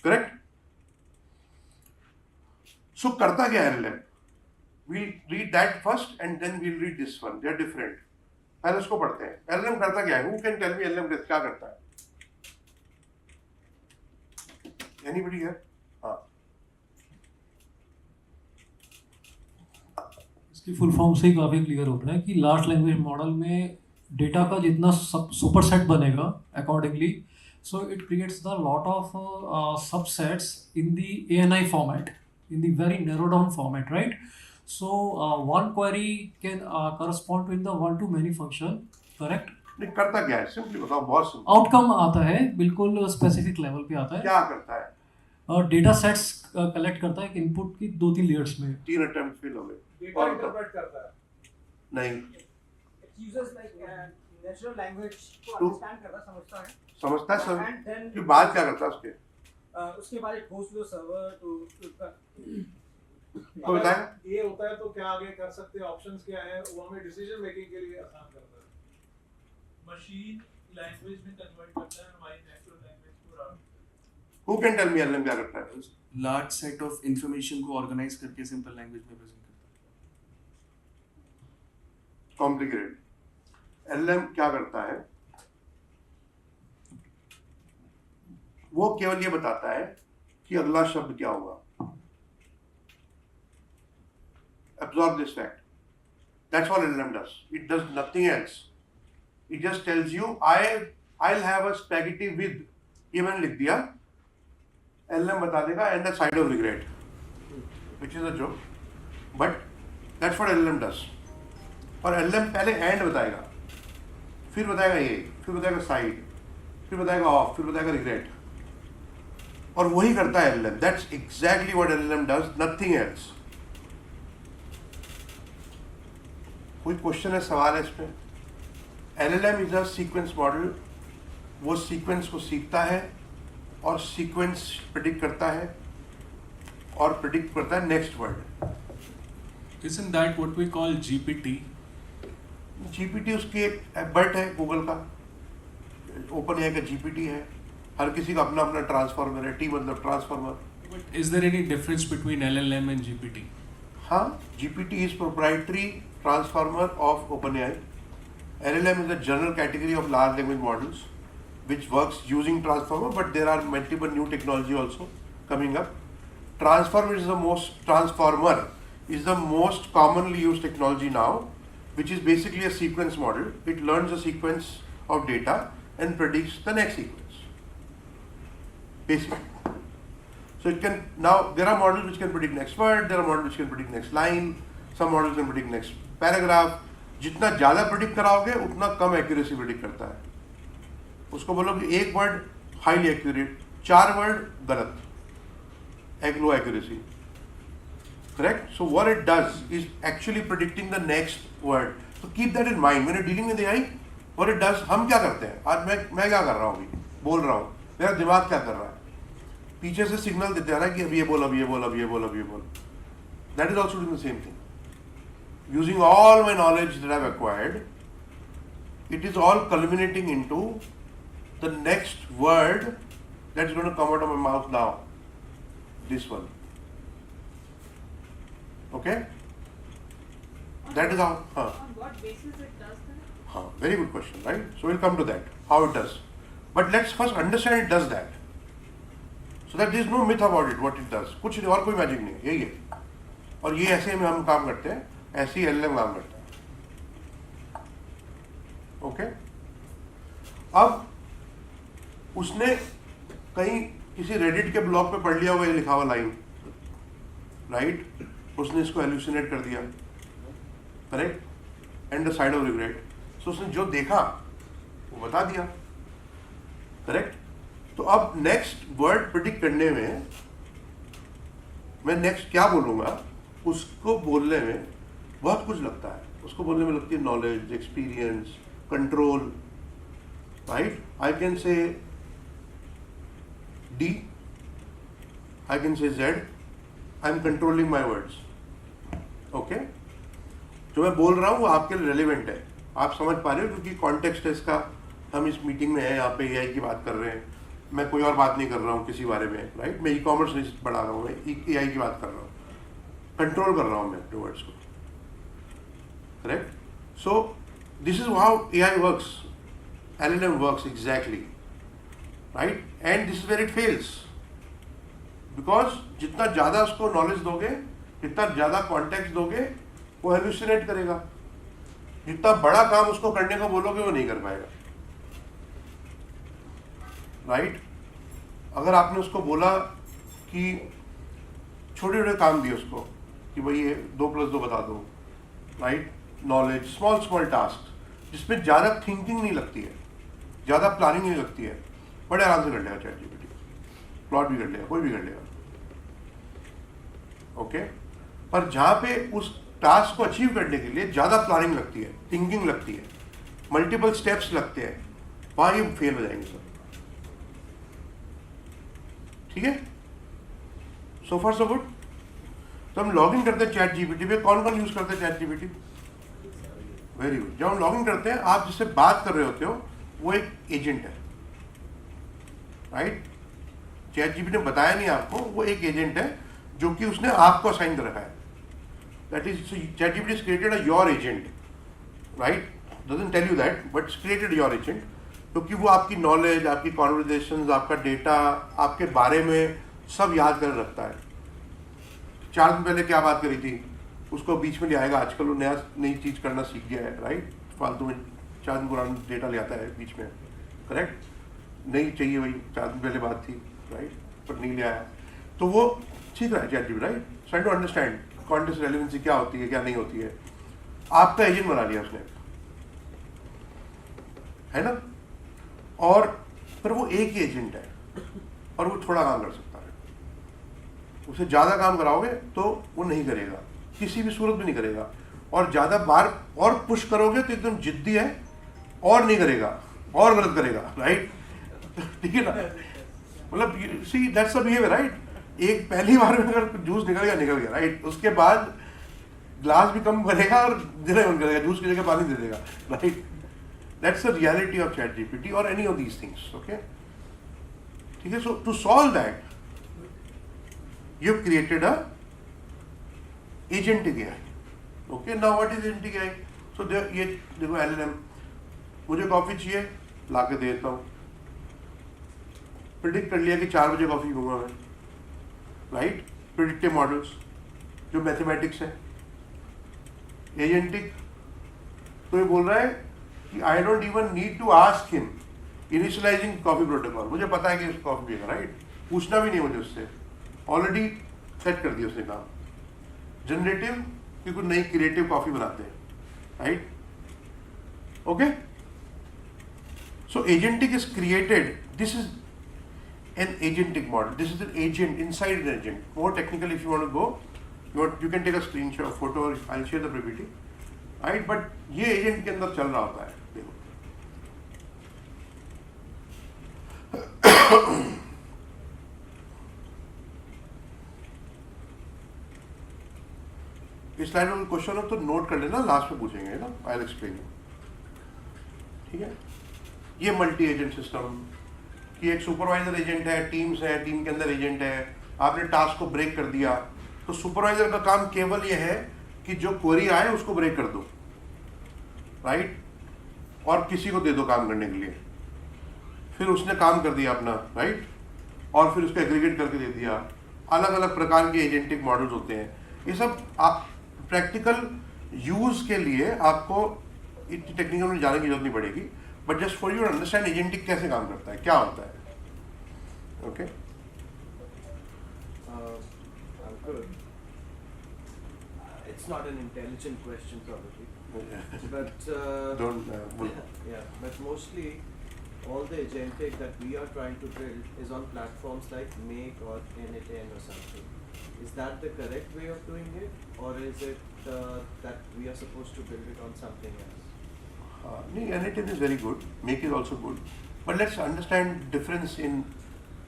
Correct? So करता क्या है LLM? We'll read that first and then we'll read this one. They're different. पहले उसको पढ़ते हैं. LLM करता क्या है? Who can tell me LLM क्या करता है? Anybody here? हाँ. इसकी फुल फॉर्म से ही काफ़ी क्लियर होता है कि लार्ज लैंग्वेज मॉडल में डेटा का जितना सुपरसेट बनेगा accordingly, so it creates the lot of subsets in the ANI format, in the very narrow down format, right? So one query can correspond to in the one to many function, correct? नहीं करता क्या है? Simply बताओ, बहुत simple. Outcome आता है, बिल्कुल specific level पे आता है. क्या करता है? और डेटा सेट्स कलेक्ट करता है इनपुट की 2-3 लेयर्स में. 3 अटेम्प्ट फेल हो गए. डेटा इंटरप्रेट करता है. नहीं. It uses like natural language to understand करता, समझता है. समझता है सर. And then फिर बाद क्या करता है उसके? उसके बाद it goes to the server to तो बताएं. ये होता है तो क्या आगे कर सकते हैं, ऑप्शंस क्या है, वो हमें डिसीजन मेकिंग के लिए आसान करता है. मशीन लैंग्वेज में कन्वर्ट करता है हमारी नेचुरल लैंग्वेज पूरा. Who can tell me LLM क्या करता है? लार्ज सेट ऑफ इंफॉर्मेशन को ऑर्गेनाइज करके सिंपल लैंग्वेज में प्रेजेंट करता है. कॉम्प्लिकेटेड. LLM क्या करता है? वो केवल ये बताता है कि अगला शब्द क्या होगा. Absorb this fact. That's all LLM does. It does nothing else. It just tells you, I'll have a spaghetti with, ये मैंने लिख दिया, LLM बता देगा and the side of regret, which is a joke, but that's what LLM does. और LLM पहले and बताएगा, फिर बताएगा ये, फिर बताएगा side, फिर बताएगा off, फिर बताएगा regret, और वही करता है LLM. That's exactly what LLM does, nothing else. कोई क्वेश्चन है, सवाल है इसमें? LLM is a sequence model. वो सीक्वेंस को सीखता है और सीक्वेंस प्रेडिक्ट करता है और प्रेडिक्ट करता है next word. Isn't that what we call GPT? GPT उसके बट है गूगल का, ओपन AI का GPT है. हर किसी का अपना अपना ट्रांसफॉर्मर है. T मतलब transformer. Is there any difference between LLM and GPT? हाँ, GPT is proprietary transformer of OpenAI. LLM is a general category of large language models which works using transformer, but there are multiple new technology also coming up. Transformer is the most commonly used technology now, which is basically a sequence model. It learns a sequence of data and predicts the next sequence. Basically. So it can, now there are models which can predict next word, there are models which can predict next line, some models can predict next paragraph. जितना ज़्यादा predict कराओगे उतना कम accuracy predict करता है. उसको बोलो कि एक वर्ड हाईली एक्यूरेट, 4 वर्ड गलत, एक low accuracy. Correct? So what it does is actually predicting the next word. तो keep that in mind when you dealing with AI. What it does, हम क्या करते हैं आज, मैं क्या कर रहा हूँ, अभी बोल रहा हूँ, मेरा दिमाग क्या कर रहा है, पीछे से सिग्नल देते हैं ना कि अब ये बोल, अब ये बोल, अब ये बोल, अब ये बोल. That is also doing the same thing. Using all my knowledge that I've acquired, it is all culminating into the next word that's going to come out of my mouth now. This one. Okay? That is how. On what basis it does that? Very good question, right? So we'll come to that, how it does. But let's first understand it does that. So that there is no myth about it, what it does. कुछ नहीं, और कोई magic नहीं है, यही है. और ये ऐसे में हम काम करते हैं, ऐसे ही LLM काम करता है. ओके? अब उसने कहीं किसी रेडिट के ब्लॉग पे पढ़ लिया हुआ ये लिखा हुआ लाइन, राइट? उसने इसको हेलुसिनेट कर दिया, correct? And the side of regret. So उसने जो देखा वो बता दिया, करेक्ट? तो अब नेक्स्ट वर्ड प्रिडिक्ट करने में मैं नेक्स्ट क्या बोलूँगा, उसको बोलने में बहुत कुछ लगता है. उसको बोलने में लगती है knowledge, experience, control, right? I can say D, I can say Z, I am controlling my words. Okay? जो मैं बोल रहा हूँ वो आपके लिए रेलिवेंट है, आप समझ पा रहे हो, क्योंकि कॉन्टेक्स्ट है इसका. हम इस मीटिंग में हैं, यहाँ पे AI की बात कर रहे हैं, मैं कोई और बात नहीं कर रहा हूँ किसी बारे में, राइट? मैं e-commerce नहीं बढ़ा रहा हूँ, मैं AI की बात कर रहा हूँ, कंट्रोल कर रहा हूँ मैं अपने वर्ड्स को, correct? So this is how AI works, LLM works exactly, right? And this is where it fails, because जितना ज़्यादा उसको नॉलेज दोगे, जितना ज़्यादा कॉन्टेक्स्ट दोगे, वो हेलुसिनेट करेगा. जितना बड़ा काम उसको करने को बोलोगे वो नहीं कर पाएगा, राइट? अगर आपने उसको बोला कि छोटे छोटे काम दिए उसको कि भाई ये 2+2 बता दो, राइट? नॉलेज, स्मॉल टास्क जिसमें ज़्यादा थिंकिंग नहीं लगती है, ज़्यादा प्लानिंग नहीं लगती है, बड़े आराम से कर लेगा चैट जीपीटी. प्लॉट भी कर लेगा, कोई भी कर लेगा, ओके? पर जहाँ पे उस टास्क को अचीव करने के लिए ज़्यादा प्लानिंग लगती है, थिंकिंग लगती है, मल्टीपल स्टेप्स लगते हैं, वहाँ ये फेल हो जाएंगे सब. ठीक है? सो फार सो गुड. तो हम लॉग इन करते हैं चैट जीपीटी पे. कौन कौन यूज़ करते हैं चैट जीपीटी? Very good. जब हम लॉग इन करते हैं, आप जिससे बात कर रहे होते हो वो एक एजेंट है, राइट? चैट जीपीटी ने बताया नहीं आपको, वो एक एजेंट है जो कि उसने आपको असाइन कर रखा है. That is ChatGPT is created a your agent, right? Doesn't tell you that, but it's created your agent, क्योंकि वो आपकी नॉलेज, आपकी कॉन्वर्जेशंस, आपका डेटा, आपके बारे में सब याद कर रखता है. 4 दिन पहले क्या बात करी थी उसको बीच में ले आएगा. आजकल वो नई चीज़ करना सीख गया है, राइट? फालतू में 4 दिन पुराना डेटा ले आता है बीच में, करेक्ट? नहीं चाहिए, वही 4 दिन पहले बात थी, राइट? पर नहीं ले आया, तो वो सीख रहा है ChatGPT, right? Try to understand context relevancy क्या होती है, क्या नहीं होती है. आपका एजेंट बना लिया उसने, है ना? और पर वो एक ही एजेंट है और वो थोड़ा काम कर सकता है. उसे ज़्यादा काम कराओगे तो वो नहीं करेगा, किसी भी सूरत में नहीं करेगा. और ज़्यादा बार और पुश करोगे तो एकदम जिद्दी है और नहीं करेगा और गलत करेगा, राइट? ठीक है ना? मतलब see that's the behaviour, right? एक पहली बार में अगर जूस निकल गया, राइट? उसके बाद ग्लास भी कम भरेगा और देना बंद करेगा, जूस की जगह पानी दे देगा, right? That's the reality of ChatGPT और any of these things, okay? ठीक है? So to solve that you created a agentic AI. Okay, now what is agentic AI? So ये देखो LLM, मुझे कॉफ़ी चाहिए, ला के दे देता हूँ. प्रिडिक्ट कर लिया कि 4 बजे कॉफ़ी पीऊँगा मैं, राइट? प्रिडिक्टिव मॉडल्स जो मैथमेटिक्स है. एजेंटिक तो ये बोल रहा है कि I don't even need to ask him initializing coffee protocol. मुझे पता है कि उसको कॉफ़ी पिएगा, राइट? पूछना भी नहीं मुझे उससे, ऑलरेडी सेट कर दिया उसने काम. जनरेटिव कि कुछ नई क्रिएटिव कॉफ़ी बनाते हैं, right? Okay? So agentic is created. This is an agentic model. This is an agent inside an agent. More technical, if you want to go, you can take a screenshot, photo, or I'll share the PPT. Right? But ये agent के अंदर चल रहा होता है. देखो. इस slide में क्वेश्चन हो तो नोट कर लेना, लास्ट में पूछेंगे ना. I'll explain you. ठीक है? ये मल्टी एजेंट सिस्टम कि एक सुपरवाइजर एजेंट है, टीम्स है, टीम के अंदर एजेंट है. आपने टास्क को ब्रेक कर दिया तो सुपरवाइजर का काम केवल ये है कि जो क्वेरी आए उसको ब्रेक कर दो, राइट? और किसी को दे दो काम करने के लिए, फिर उसने काम कर दिया अपना, राइट, और फिर उसको एग्रीगेट करके दे दिया। अलग अलग प्रकार के एजेंटिक मॉडल्स होते हैं। ये सब आप प्रैक्टिकल यूज़ के लिए आपको इतनी टेक्निकल में जाने की जरूरत नहीं पड़ेगी, but just for you understand agentic कैसे काम करता है, क्या होता है। Okay It's not an intelligent question probably, but yeah, but mostly all the agentic that we are trying to build is on platforms like Make or N8N or something. Is that the correct way of doing it, or is it that we are supposed to build it on something else? No, N8N is very good, Make is also good, but let's understand difference in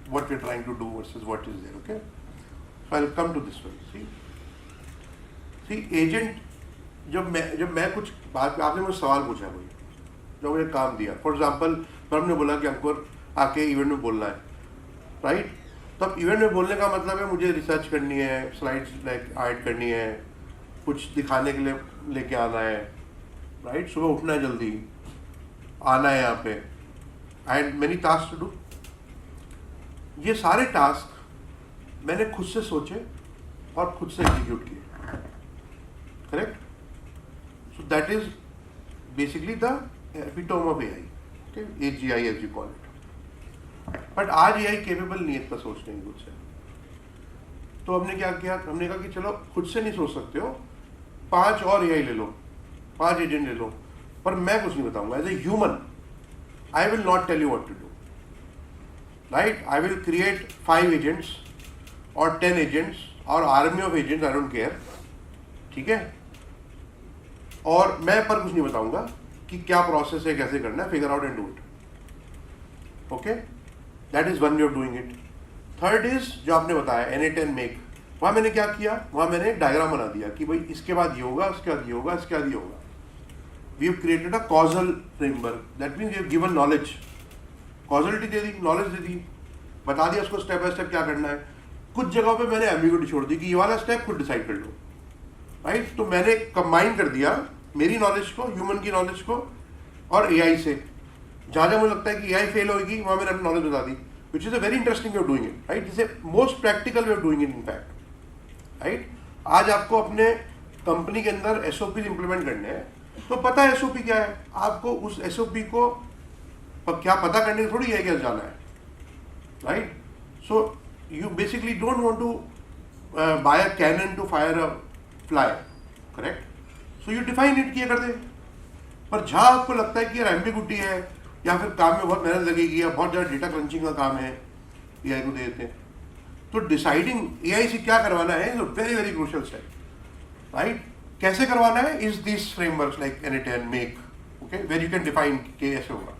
what we're trying to do versus what is there, okay? So I'll come to this one. See, agent जब मैं कुछ बात आपने मुझे सवाल पूछा, कोई जो मुझे काम दिया, फॉर एग्जांपल तो हमने बोला कि हमको आके इवेंट में बोलना है, राइट, तब इवेंट में बोलने का मतलब है मुझे रिसर्च करनी है, स्लाइड्स लाइक ऐड करनी है, कुछ दिखाने के लिए लेके आना है, राइट, सुबह उठना है, जल्दी आना है यहाँ पे, and many task to do. ये सारे टास्क मैंने खुद से सोचे और खुद से एग्जीक्यूट किए, correct. So that is basically the epitome of AI, okay, AGI as you call it। But आज AI केपेबल नहीं है इतना सोचने की खुद से। तो हमने क्या किया, हमने कहा कि चलो खुद से नहीं सोच सकते हो, 5 और AI ले लो, 5 एजेंट ले लो, पर मैं कुछ नहीं बताऊंगा। As a human I will not tell you what to do, right. I will create 5 agents और 10 एजेंट्स और army of agents, I don't care, ठीक है। और मैं पर कुछ नहीं बताऊंगा कि क्या प्रोसेस है, कैसे करना है, figure out and do it, okay. That is one way of doing it. Third is जो आपने बताया N8N Make, वहाँ मैंने क्या किया, वहाँ मैंने एक डायग्राम बना दिया कि भाई इसके बाद ये होगा, इसके बाद ये होगा, इसके बाद ये होगा। We have created a causal framework, that means we have given knowledge, causality दे दी, नॉलेज दे दी, बता दिया उसको स्टेप बाय स्टेप क्या करना है। कुछ जगहों पे मैंने एम्बिग्यूटी छोड़ दी कि ये वाला स्टेप खुद डिसाइड कर लो, राइट। तो मैंने कंबाइन कर दिया मेरी नॉलेज को, ह्यूमन की नॉलेज को और AI से। जहाँ जहाँ मुझे लगता है कि AI फेल होगी वहाँ मैंने अपनी नॉलेज बता दी, which is a very interesting way of doing it, right. जिसे most practical way of doing it in fact, right. आज आपको अपने कंपनी के अंदर SOP इंप्लीमेंट करने हैं, तो पता है SOP क्या है, आपको उस SOP को क्या पता करने की थोड़ी है क्या जाना है, right. So you basically don't want to buy a cannon to fire a fly, correct. So you define it, किया कर दे। पर जहाँ आपको लगता है कि यार एम्बिग्यूटी है या फिर काम में बहुत मेहनत लगेगी या बहुत ज़्यादा डेटा क्रंचिंग का काम है, AI को दे देते हैं। तो डिसाइडिंग AI से क्या करवाना है is a very very crucial step, right. कैसे करवाना है is this frameworks like N8N Make, okay, where you can define के ऐसे होगा।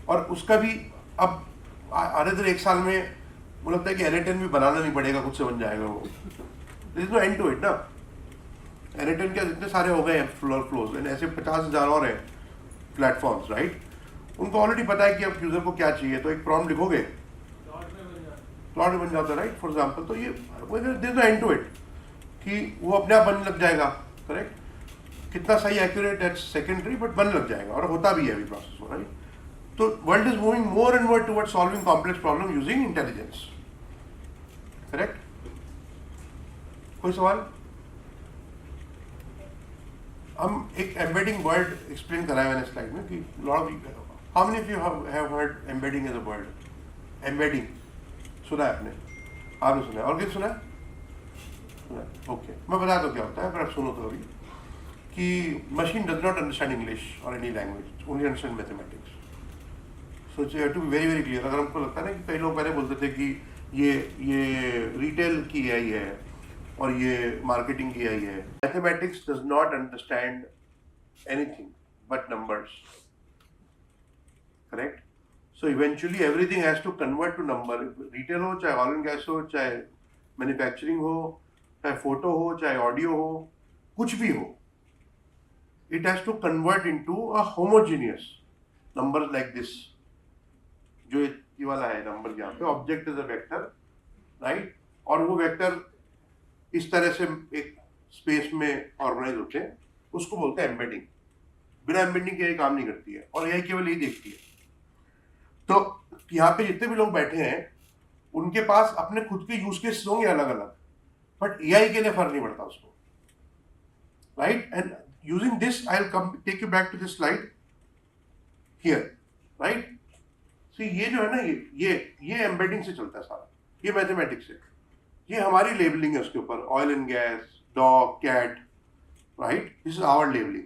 और उसका भी अब अरे 1 साल में मुझे लगता है कि N8N भी बनाना नहीं पड़ेगा, खुद से बन जाएगा वो। This is no end to it ना। N8N के जितने सारे हो गए हैं फ्लोज, ऐसे 50,000 और हैं प्लेटफॉर्म्स, राइट। उनको ऑलरेडी पता है कि अब यूजर को क्या चाहिए, तो एक प्रॉम्प्ट लिखोगे, प्लॉट में बन जाता है, राइट, फॉर एग्जाम्पल। तो ये this no end to it कि वो अपने आप बनने लग जाएगा, करेक्ट। कितना सही एक्यूरेट एट सेकेंडरी, बट बनने लग जाएगा और होता भी है अभी प्रोसेस, राइट। तो world is moving more and more towards solving complex problem using intelligence, correct. कोई सवाल? हम एक एम्बेडिंग वर्ड एक्सप्लेन कराया मैंने स्लाइड में कि lot of how many of you have heard embedding as a word? Embedding सुना है आपने? आपने सुना है? और किसी सुना है? सुना है, ओके। मैं बता दूँ क्या होता है, अगर आप सुनो तो अभी, कि machine does not understand English और any language, only understand mathematics. So it's have to be very very clear. अगर हमको लगता है ना कि कई लोग पहले बोलते थे कि ये रिटेल की AI है और ये मार्केटिंग की AI है। Mathematics does not understand anything but numbers, correct. So eventually everything has to convert to number. Retail हो, चाहे ऑयल एंड गैस हो, चाहे मैन्युफैक्चरिंग हो, चाहे फोटो हो, चाहे ऑडियो हो, कुछ भी हो, it has to convert into a homogeneous number like this. जो ये वाला है नंबर, यहाँ पे object is a vector, right. और वो वेक्टर इस तरह से एक स्पेस में ऑर्गेनाइज होते हैं, उसको बोलते हैं एम्बेडिंग, बिना एम्बेडिंग के AI काम नहीं करती है, और AI केवल यही देखती है। तो यहाँ पे जितने भी लोग बैठे हैं उनके पास अपने खुद के यूज केस होंगे अलग अलग, बट AI के लिए फर्क नहीं पड़ता उसको, right? And using this I will come take you back to this slide here, right? ये जो है ना, ये एम्बेडिंग से चलता है सारा, ये मैथमेटिक्स है, ये हमारी लेबलिंग है उसके ऊपर, oil and gas, dog, cat, right? This is our labeling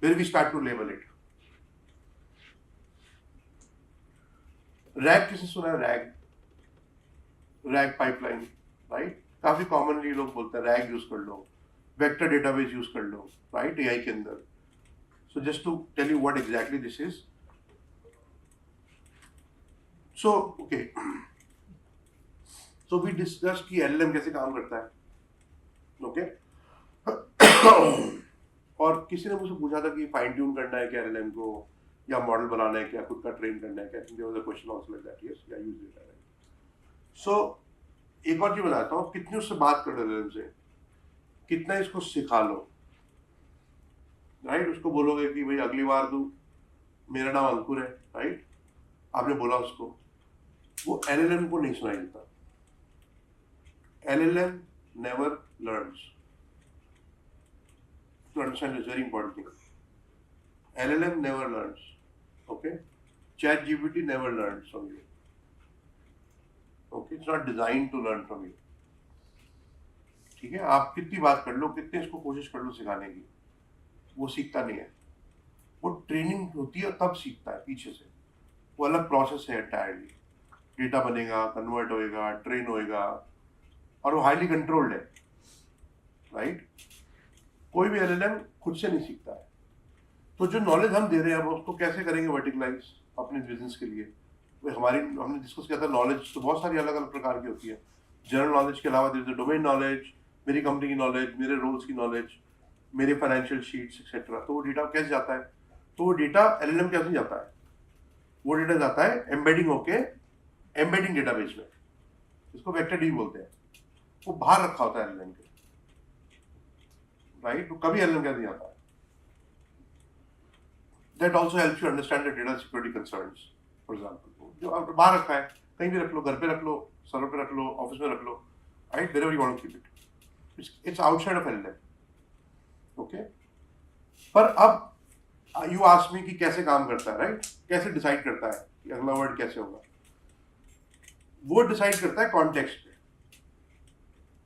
where we start to label it. RAG किसने सुना है? RAG pipeline, right? काफी कॉमनली लोग बोलते हैं रैग यूज कर लो, वेक्टर डेटाबेस यूज कर लो, राइट? AI के अंदर। So just to tell you what exactly this is, so okay, so we discussed कि LLM कैसे काम करता है, okay? और किसी ने मुझे पूछा था कि फाइन ट्यून करना है क्या LLM को, या मॉडल बनाना है क्या, खुद का ट्रेन करना है क्या? there was a question also like that. Yes, I use it. So एक और चीज बताता हूँ, कितनी उससे बात कर LLM से, कितना इसको सिखा लो, राइट? उसको बोलोगे कि भाई अगली बार तू, मेरा नाम अंकुर है, राइट? आपने बोला उसको, वो LLM को नहीं सुनाई देता। LLM never learns. To understand this very important thing. LLM never learns. Okay? ChatGPT never learns from you. Okay? It's not designed to learn from you. ठीक है? आप कितनी बात कर लो, कितने इसको कोशिश कर लो सिखाने की, वो सीखता नहीं है। वो ट्रेनिंग होती है तब सीखता है पीछे से, वो अलग प्रोसेस है एंटायरली। डेटा बनेगा, कन्वर्ट होएगा, ट्रेन होएगा, और वो हाईली कंट्रोल्ड है, राइट? कोई भी LLM खुद से नहीं सीखता है। तो जो नॉलेज हम दे रहे हैं, हम उसको कैसे करेंगे वर्टिकलाइज अपने बिजनेस के लिए? वो हमने डिस्कस किया था, नॉलेज तो बहुत सारी अलग अलग प्रकार की होती है। जनरल नॉलेज के अलावा देयर इज डोमेन नॉलेज, मेरी कंपनी की नॉलेज, मेरे रोल्स की नॉलेज, मेरे फाइनेंशियल शीट्स एक्सेट्रा। तो वो डेटा कैसे जाता है? तो वो डेटा LLM कैसे जाता है? वो डेटा जाता है एम्बेडिंग होके एम्बेडिंग डेटाबेस में, इसको वेक्टर डी बोलते हैं। वो बाहर रखा होता है LLM के, राइट? तो कभी LLM कैसे जाता है? That also helps you understand the data security concerns. For example, जो बाहर रखा है, कहीं भी रख लो, घर पे रख लो, सर्वर पे रख लो, ऑफिस में रख लो, right? Wherever you want to keep it, it's outside of LLM, okay? पर अब यू आस्क मी कि कैसे काम करता है, राइट? कैसे डिसाइड करता है कि अगला वर्ड कैसे होगा? वो डिसाइड करता है कॉन्टेक्स्ट पे,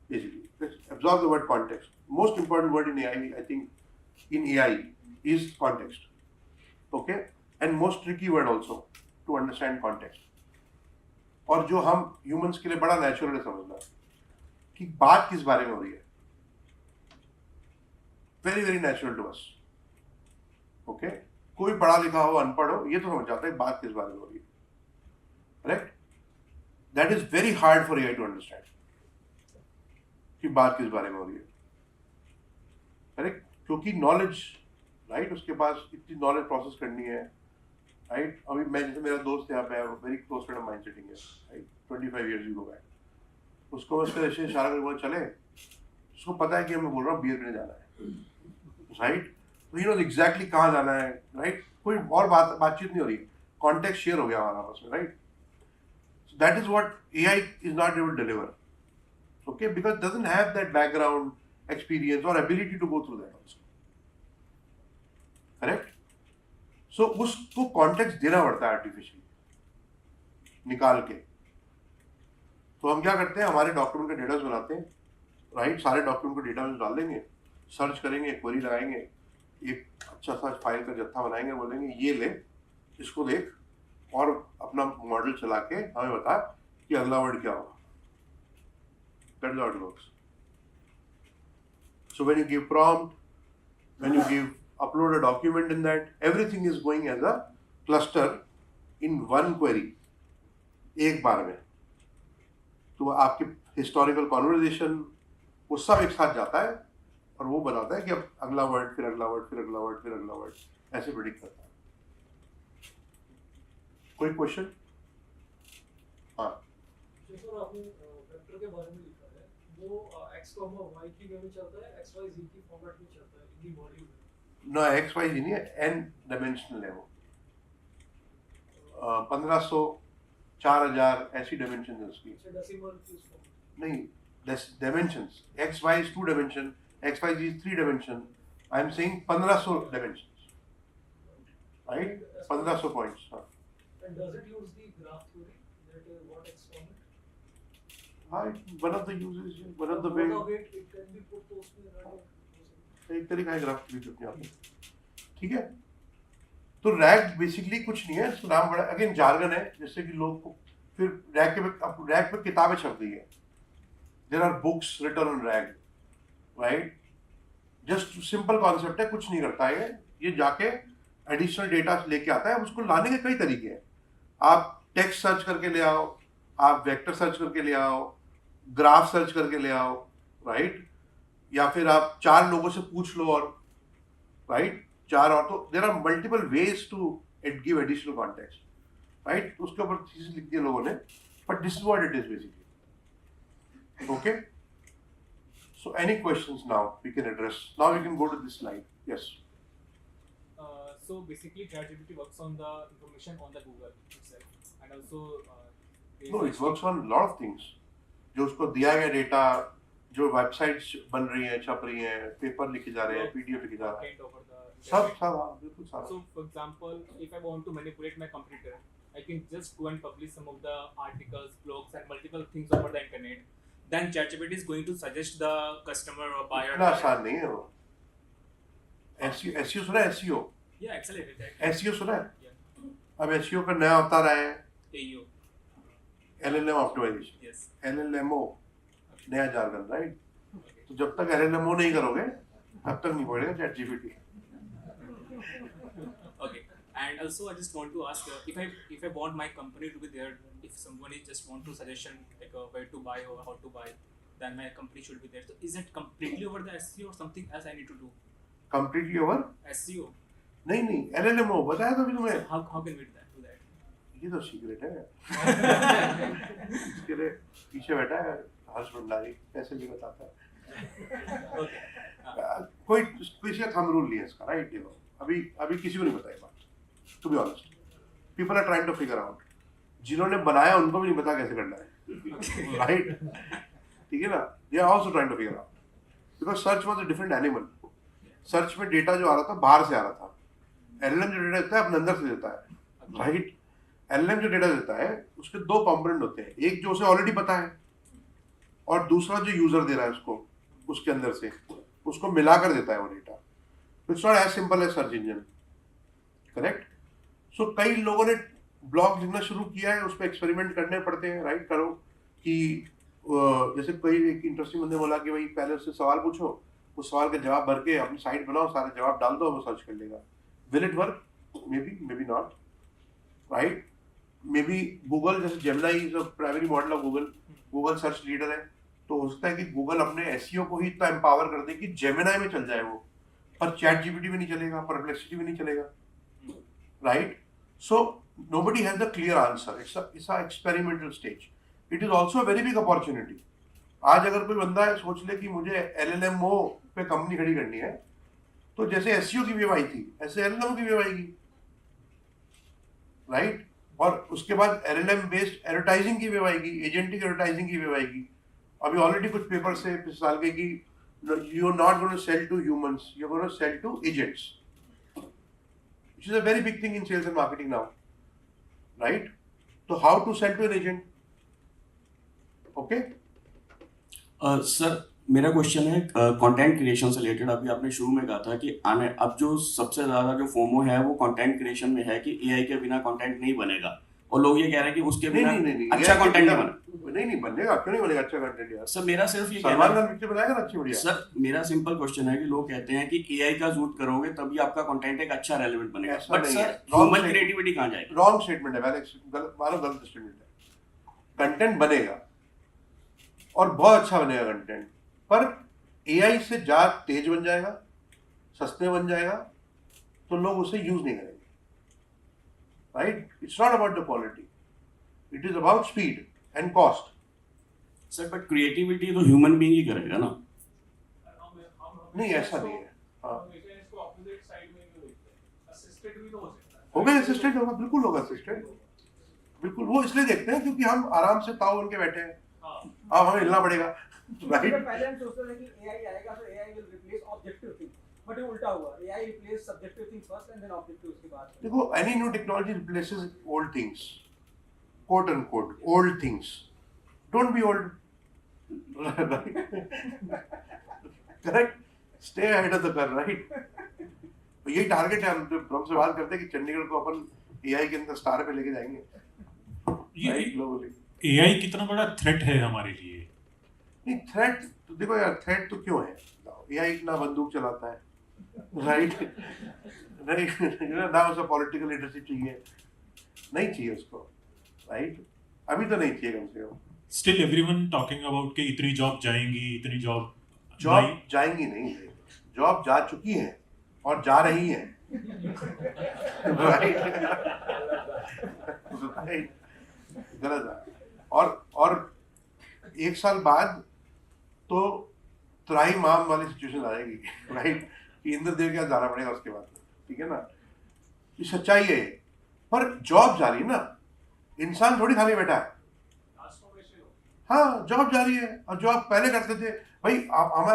basically absorb the word context. Most important word in AI, I think in AI is context, okay? And most tricky word also to understand context. और जो हम humans के लिए बड़ा natural है समझना कि बात किस बारे में हो रही है, very very natural to us, okay? कोई पढ़ा लिखा हो, अनपढ़ हो, ये तो समझ जाता है बात किस बारे में हो रही है, correct? That is very hard for AI to understand कि बात किस बारे में हो रही है, करेक्ट? क्योंकि नॉलेज, राइट, उसके पास इतनी नॉलेज प्रोसेस करनी है, राइट? अभी मैं, जैसे मेरा दोस्त यहाँ पे है, very close friend of mind sitting है, राइट? 25 years ago बैक, उसको मैं उसके ऐसे इशारा करके बोला चले, उसको पता है कि मैं बोल रहा हूँ बियर पीने जाना है, राइट? तो ही नोज एग्जैक्टली कहाँ जाना है, राइट? कोई और बातचीत नहीं हो रही, कॉन्टेक्स्ट शेयर हो गया हमारा आपस में, right? So that is what AI is not able to deliver, okay? Because it doesn't have that background experience or ability to go through that also, correct? So उसको context देना पड़ता है artificially निकाल के। तो हम क्या करते हैं, हमारे डॉक्यूमेंट के डेटाबेस बनाते हैं, राइट? सारे डॉक्यूमेंट को डेटाबेस डाल देंगे, सर्च करेंगे, क्वेरी लगाएंगे, एक अच्छा सा फाइल का जत्था बनाएंगे, बोलेंगे ये ले, इसको देख, और अपना मॉडल चला के हमें बता कि अगला वर्ड क्या होगा। That's how it works. So when you give prompt, when you upload a document in that, everything is going as a cluster in one query, एक बार में। तो आपके हिस्टोरिकल कॉन्वर्जेशन वो सब एक साथ जाता है और वो बताता है कि अब अगला वर्ड, फिर अगला वर्ड, फिर अगला वर्ड, फिर अगला वर्ड, ऐसे प्रेडिक्ट करता है। कोई क्वेश्चन? हाँ, सर आपने वेक्टर के बारे में लिखा है, वो x, y की वे में चलता है, x, y, z की फॉर्मेट में चलता है इन दी मॉड्यूल में। नो एक्स वाई नहीं है, n डायमेंशनल है वो। 1500, 4000 ऐसी डायमेंशन है उसकी। नहीं, dimensions. X, Y is 2 dimension, X, Y is 3 dimension. I am saying 1500 dimensions. Right? 1500 points. And does it use the graph theory? That is what exponent? One of the uses, one of the way. It can be put to उसमें एक तरीका है graph theory अपने आप में। ठीक है? तो रैग बेसिकली कुछ नहीं है, इसका नाम बड़ा अगेन जार्गन है, जैसे कि लोग को फिर रैग पे किताबें छप गई है। There are books written on RAG, right? Just simple concept है, कुछ नहीं करता है ये जाके एडिशनल डेटा लेके आता है। उसको लाने के कई तरीके हैं। आप टेक्स्ट सर्च करके ले आओ, आप वेक्टर सर्च करके ले आओ, ग्राफ सर्च करके ले आओ, राइट? या फिर आप 4 लोगों से पूछ लो और राइट 4 और तो there are multiple ways to give additional context, right? उसके ऊपर चीजें लिख दी लोगों ने, but this is what it is basically. Okay, so any questions now we can address. Now we can go to this slide. Yes. So basically ChatGPT works on the information on the Google itself, and also No, it works on a lot of things. जो उसको दिया गया data, जो websites बन रही हैं, छप रही हैं, पेपर लिखे जा रहे हैं, PDF लिखे जा रहे हैं, सब बिल्कुल सारा। So for example, if I want to manipulate my computer, I can just go and publish some of the articles, blogs, and multiple things over the internet. Then ChatGPT is going to suggest the customer or buyer. इतना आसान नहीं है वो। SEO सुना है? SEO? Yeah, accelerated. SEO सुना है? अब SEO का नया अवतार आया है। AEO. LLM optimization. Yes. LLMO नया jargon, right? तो जब तक LLMO नहीं करोगे, तब तक नहीं पढ़ेगा ChatGPT। Okay. And also, I just want to ask, if I want my company to be there, if somebody just want to suggestion like where to buy or how to buy, then my company should be there. So is it completely over the SEO or something else I need to do? Completely over? SEO. नहीं LLMO बताया तो भी तुम्हें। So how can we do that? ये तो secret है। इसके लिए पीछे बैठा है हर्ष भंडारी, पैसे भी बताता है। कोई किसी का थंब रूल नहीं है इसका, राइट? देखो अभी किसी को नहीं पता ये बात। To be honest, people are trying to figure out. जिन्होंने बनाया उनको भी नहीं पता कैसे करना है, right? ठीक है ना? They are also trying to figure out. Because search was a different animal. Search में डेटा जो आ रहा था बाहर से आ रहा था। LLM जो डेटा देता है अपने अंदर से देता है, right? LLM जो डेटा देता है उसके 2 कंपोनेंट होते हैं, एक जो उसे ऑलरेडी पता है और दूसरा जो यूजर दे रहा है उसको, उसके अंदर से उसको मिलाकर देता है वो data. It's not as simple as search engine, correct? सो कई लोगों ने ब्लॉग लिखना शुरू किया है, उस पर एक्सपेरिमेंट करने पड़ते हैं, राइट? करो कि जैसे कोई एक इंटरेस्टिंग बंदे बोला कि भाई पहले उससे सवाल पूछो, उस सवाल का जवाब भर के अपनी साइट बनाओ, सारे जवाब डाल दो, वो सर्च कर लेगा। Will it work? Maybe not, right? Maybe Google जैसे Gemini is a primary model of Google search leader है, तो हो सकता है कि गूगल अपने एसईओ को ही इतना एम्पावर कर दे कि जेमिनी में चल जाए वो, पर ChatGPT में नहीं चलेगा, परप्लेक्सिटी में नहीं चलेगा, right? So nobody has the clear answer. It's a experimental stage. It is also a very big opportunity. आज अगर कोई बंदा है सोच ले कि मुझे LLMO पे कंपनी खड़ी करनी है, तो जैसे SEO की वेव आई थी ऐसे LLMO की वेव आएगी, राइट? और उसके बाद LLM बेस्ड एडवर्टाइजिंग की वेव आएगी, एजेंटिक एडवर्टाइजिंग की वेव आएगी। अभी ऑलरेडी कुछ पेपर से पिछले साल के कि you are not going to sell to humans, you are going to sell to agents, which is a very big thing in sales and marketing now, right? So how to sell to an agent? Okay? Sir मेरा question है content creation से related. अभी आपने शुरू में कहा था कि अब जो सबसे ज़्यादा जो फोमो है वो कंटेंट क्रिएशन में है कि एआई के बिना कंटेंट नहीं बनेगा, और लोग ये कह रहे हैं कि उसके बिना अच्छा कंटेंट नहीं बना। नहीं बनेगा, क्यों नहीं बनेगा अच्छा कंटेंट यार? सर मेरा सिर्फ ये कहना है बनाएगा ना अच्छी बढ़िया। सर मेरा सिंपल क्वेश्चन है कि लोग कहते हैं कि एआई का यूज करोगे तभी आपका कंटेंट एक अच्छा रेलेवेंट बनेगा, बट सर ह्यूमन क्रिएटिविटी कहां जाएगी? रॉन्ग स्टेटमेंट है, गलत स्टेटमेंट है। कंटेंट बनेगा और बहुत अच्छा बनेगा कंटेंट, पर एआई से ज्यादा तेज बन जाएगा, सस्ते बन जाएगा, तो लोग उसे यूज नहीं करेंगे, right? It's not about the quality, it is about speed and cost. Sir but creativity तो ह्यूमन बीइंग ही करेगा ना? नहीं ऐसा नहीं है। हाँ असिस्टेंट भी तो हो सकता है। होगा असिस्टेंट, होगा बिल्कुल होगा असिस्टेंट, बिल्कुल। वो इसलिए देखते हैं क्योंकि हम आराम से ताऊ बन के बैठे हैं, अब हमें हिलना पड़ेगा, राइट। पहले हम सोचते थे कि एआई आएगा तो AI will replace objective thing, but ये उल्टा हुआ, AI replace subjective thing first and then objective उसके बाद। देखो, any new technology replaces old things, quote unquote old things. Don't be old. Correct? Stay ahead of the curve, right? तो यही target है। हम से बात करते हैं कि चंडीगढ़ को अपन एआई के अंदर स्टार पे लेके जाएंगे, राइट, ग्लोबली। एआई कितना बड़ा थ्रेट है हमारे लिए? नहीं, थ्रेट तो देखो यार, थ्रेट तो क्यों है? एआई ना बंदूक चलाता है, राइट, ना उसे पॉलिटिकल लिटरेसी चाहिए, नहीं चाहिए उसको, राइट, अभी तो नहीं चाहिए कम से कम। स्टिल एवरीवन टॉकिंग अबाउट कि इतनी जॉब जाएंगी, इतनी जॉब जाएंगी नहीं, जॉब जा चुकी है और जा रही है, राइट, राइट, गलत है। और एक साल बाद तो त्राही माम वाली सिचुएशन आएगी, राइट, कि इंद्रदेव के यहाँ जाना पड़ेगा उसके बाद, ठीक है ना, ये सच्चाई है। पर जॉब जा रही है ना, इंसान थोड़ी खाली बैठा है, हाँ, जॉब जारी है। और जॉब पहले करते थे भाई,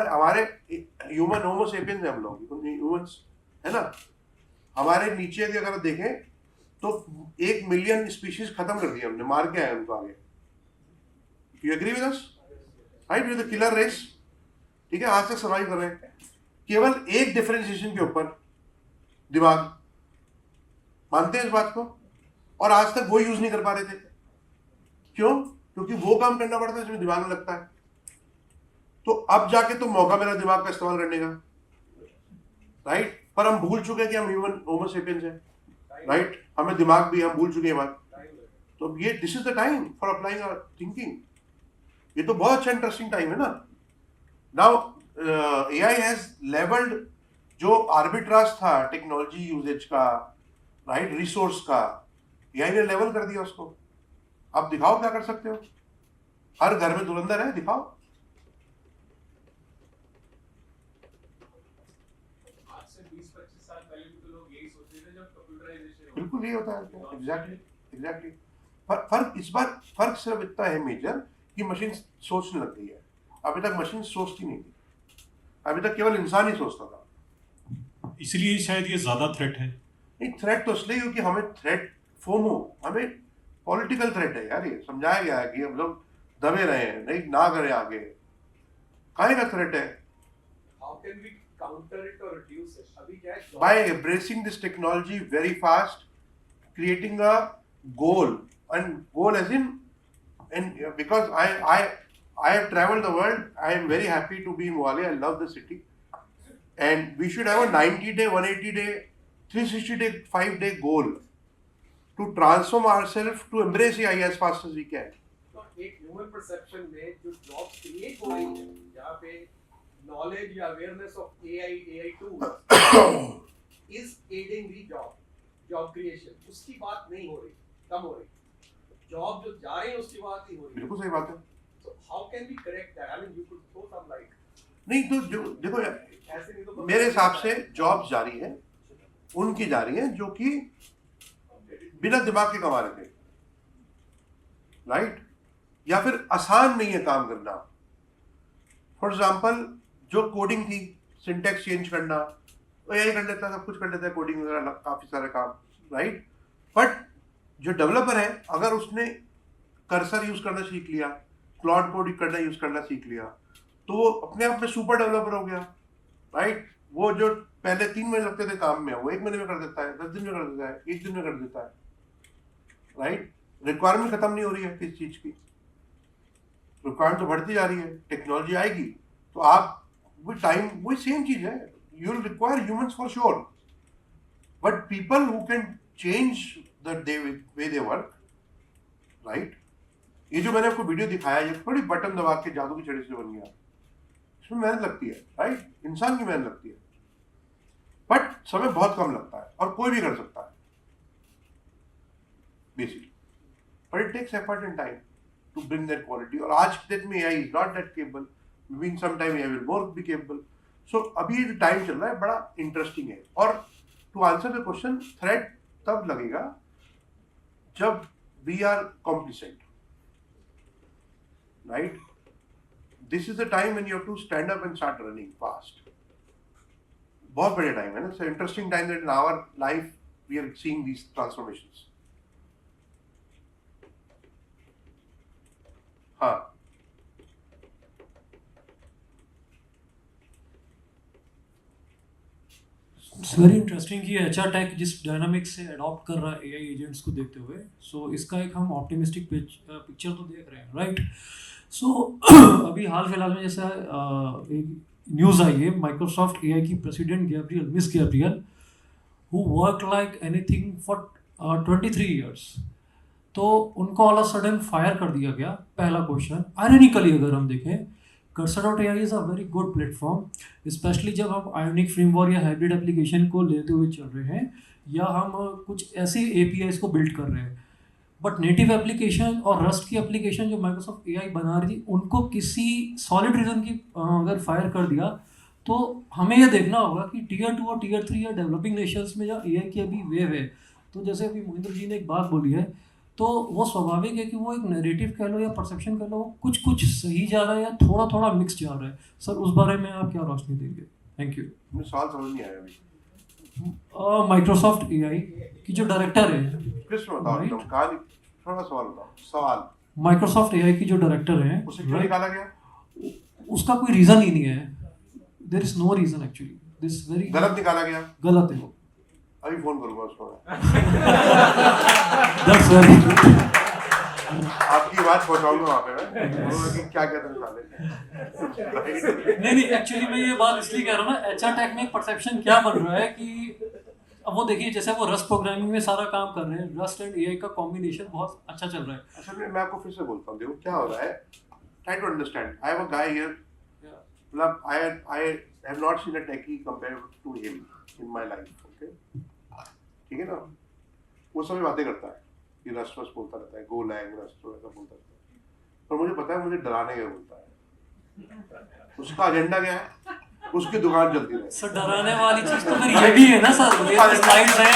हमारे ह्यूमन होमो सेपियंस है हम लोग, ह्यूमंस है ना, हमारे नीचे की अगर देखें तो 1 मिलियन स्पीशीज खत्म कर दिया हमने, मार के आए उनको आगे। You agree with us, right, with the killer race, ठीक है, आज तक सर्वाइव कर रहे हैं केवल एक डिफरेंशिएशन के ऊपर, दिमाग। मानते हैं इस बात को? और आज तक वो यूज नहीं कर पा रहे थे, क्यों? क्योंकि वो काम करना पड़ता है जिसमें दिमाग में लगता है। तो अब जाके तो मौका मेरा दिमाग का इस्तेमाल करने का, राइट, पर हम भूल चुके हैं कि हम ह्यूमन होमो सेपियंस हैं, राइट, हमें दिमाग भी, हम भूल चुके हैं बात। तो ये this is the time for applying our thinking. ये तो बहुत अच्छा इंटरेस्टिंग टाइम है ना। नाउ एआई हैज लेवल्ड जो आर्बिट्राज था टेक्नोलॉजी यूजेज का, राइट, रिसोर्स का, एआई ने लेवल कर दिया उसको। अब दिखाओ क्या कर सकते हो, हर घर में धुरंधर है, दिखाओ। आज से 20-25 साल पहले भी तो लोग यही सोचते थे जब कंप्यूटराइजेशन, बिल्कुल यही होता है, एग्जैक्टली। फर्क इस बार, फर्क सिर्फ इतना है मेजर कि मशीन सोचने लग गई है। अभी तक मशीन सोचती नहीं थी, अभी तक केवल इंसान ही सोचता था। इसलिए शायद ये ज्यादा थ्रेट है। नहीं, थ्रेट तो इसलिए क्योंकि हमें थ्रेट फोमो, हमें पॉलिटिकल थ्रेट है यार। ये समझाया गया है कि हम लोग दबे रहे हैं, नहीं ना करें आगे, काहे का थ्रेट है। How can we counter it or reduce it? अभी क्या है? By embracing this technology very fast, creating a goal, and goal as in, and because I have traveled the world, I am very happy to be in Wale. I love the city, and we should have a 90-day, 180-day, 360-day, 5-day goal to transform ourselves to embrace AI as fast as we can. तो एक human perception में जो jobs create हो रही है, जहाँ पे knowledge या awareness of AI tools is adding the job creation, उसकी बात नहीं हो रही, कम हो रही। जॉब जो जा रही है उसकी बात ही हो रही है। बिल्कुल सही बात है। So how can we correct that? I mean, you could throw some light. नहीं तो जो देखो ऐसे नहीं तो मेरे हिसाब से जॉब जारी है, उनकी जा रही है जो कि बिना दिमाग के कमा रहे थे, राइट, या फिर आसान नहीं है काम करना। फॉर एग्जाम्पल, जो कोडिंग थी, सिंटेक्स चेंज करना, तो यही कर लेता, सब कुछ कर लेता है, कोडिंग वगैरह काफी सारे काम, राइट। बट जो डेवलपर है, अगर उसने कर्सर यूज करना सीख लिया, क्लाउड कोड करना यूज करना सीख लिया, तो वो अपने आप में सुपर डेवलपर हो गया, राइट। वो जो पहले 3 महीने लगते थे काम में, वो 1 महीने में कर देता है, 10 दिन में कर देता है, 1 दिन में कर देता है, राइट। रिक्वायरमेंट खत्म नहीं हो रही है किस चीज की, रिक्वायरमेंट तो बढ़ती जा रही है। टेक्नोलॉजी आएगी तो आप वो टाइम, वही सेम चीज है, you will require humans for sure, but people who can change the way they work, right. ये जो मैंने आपको वीडियो दिखाया, ये थोड़ी बटन दबा के जादू की छड़ी से बन गया, इसमें मेहनत लगती है, राइट, इंसान की मेहनत लगती है, बट समय बहुत कम लगता है और कोई भी कर सकता है basically, but it takes effort and time to bring that quality. और आज की डेट में AI is not that capable, maybe in some time AI will more be capable. So अभी जो टाइम चल रहा है बड़ा इंटरेस्टिंग है। और to answer the question, threat तब लगेगा जब we are complacent, right? This is the time when you have to stand up and start running fast. बहुत बढ़िया टाइम है ना. It's interesting time that in our life we are seeing these transformations. हाँ, it's very interesting कि HR tech जिस dynamics से adopt कर रहा है एआई एजेंट्स को देखते हुए, सो इसका एक हम ऑप्टिमिस्टिक पिक्चर तो देख रहे हैं, राइट? सो अभी हाल फिलहाल में जैसा एक न्यूज़ आई है, माइक्रोसॉफ्ट एआई की president miss Gabriel, who work like anything for 23 years, तो उनको ऑल ऑफ सडन फायर कर दिया गया. पहला क्वेश्चन, आयरनिकली अगर हम देखें, Cursor.ai is a very good platform, specially जब हम आयोनिक फ्रेमवर्क या हाइब्रिड एप्लीकेशन को लेते हुए चल रहे हैं या हम कुछ ऐसे APIs को बिल्ड कर रहे हैं. बट नेटिव एप्लीकेशन और रस्ट की एप्लीकेशन जो माइक्रोसॉफ्ट AI बना रही थी, उनको किसी सॉलिड रीज़न की अगर फायर कर दिया, तो हमें यह देखना होगा कि Tier 2 और Tier 3 या डेवलपिंग नेशंस में जो AI की अभी वेव है, तो जैसे अभी मोहिंद्र जी ने एक बात बोली है, तो वो स्वाभाविक है कि वो एक नैरेटिव कह लो या परसेप्शन कह लो, कुछ कुछ सही जा रहा है या थोड़ा थोड़ा मिक्स जा रहा है. सर, उस बारे में आप क्या रोशनी देंगे? Thank you. मुझे सवाल समझ नहीं आया अभी. माइक्रोसॉफ्ट AI की जो डायरेक्टर है, कृष्ण बताओ, तुम कहानी थोड़ा सवाल बताओ. सवाल, माइक्रोसॉफ्ट AI की जो डायरेक्टर है, उसे क्यों निकाला गया? उसका कोई रीज़न ही नहीं है. There is no reason actually. This very गलत निकाला गया. गलत है वो. अभी फोन करूंगा उसको. दैट्स वेरी आपकी बात पहुंचाऊंगा वहाँ पे मैं, बोलूंगा कि क्या कहते हैं साले. नहीं, एक्चुअली मैं ये बात इसलिए कह रहा हूँ ना, एचआर टेक में एक परसेप्शन क्या बन रहा है कि अब वो देखिए, जैसे वो रस्ट प्रोग्रामिंग में सारा काम कर रहे हैं, रस्ट एंड AI का कॉम्बिनेशन बहुत अच्छा चल रहा है. असल में मैं आपको फिर से बोलता हूँ, देखो क्या हो रहा है. Try to understand. I have a guy here, मतलब I have not seen a techie compare to him in my life. Okay, ठीक है ना? वो सभी बातें करता है कि रस्ट बोलता रहता है, गो लैंग रस्ट ऐसा बोलता रहता है, पर मुझे पता है मुझे डराने का बोलता है. उसका एजेंडा क्या है? उसकी दुकान चलती रहे. सर, डराने वाली चीज तो फिर ये भी है ना सर, ये स्लाइड है,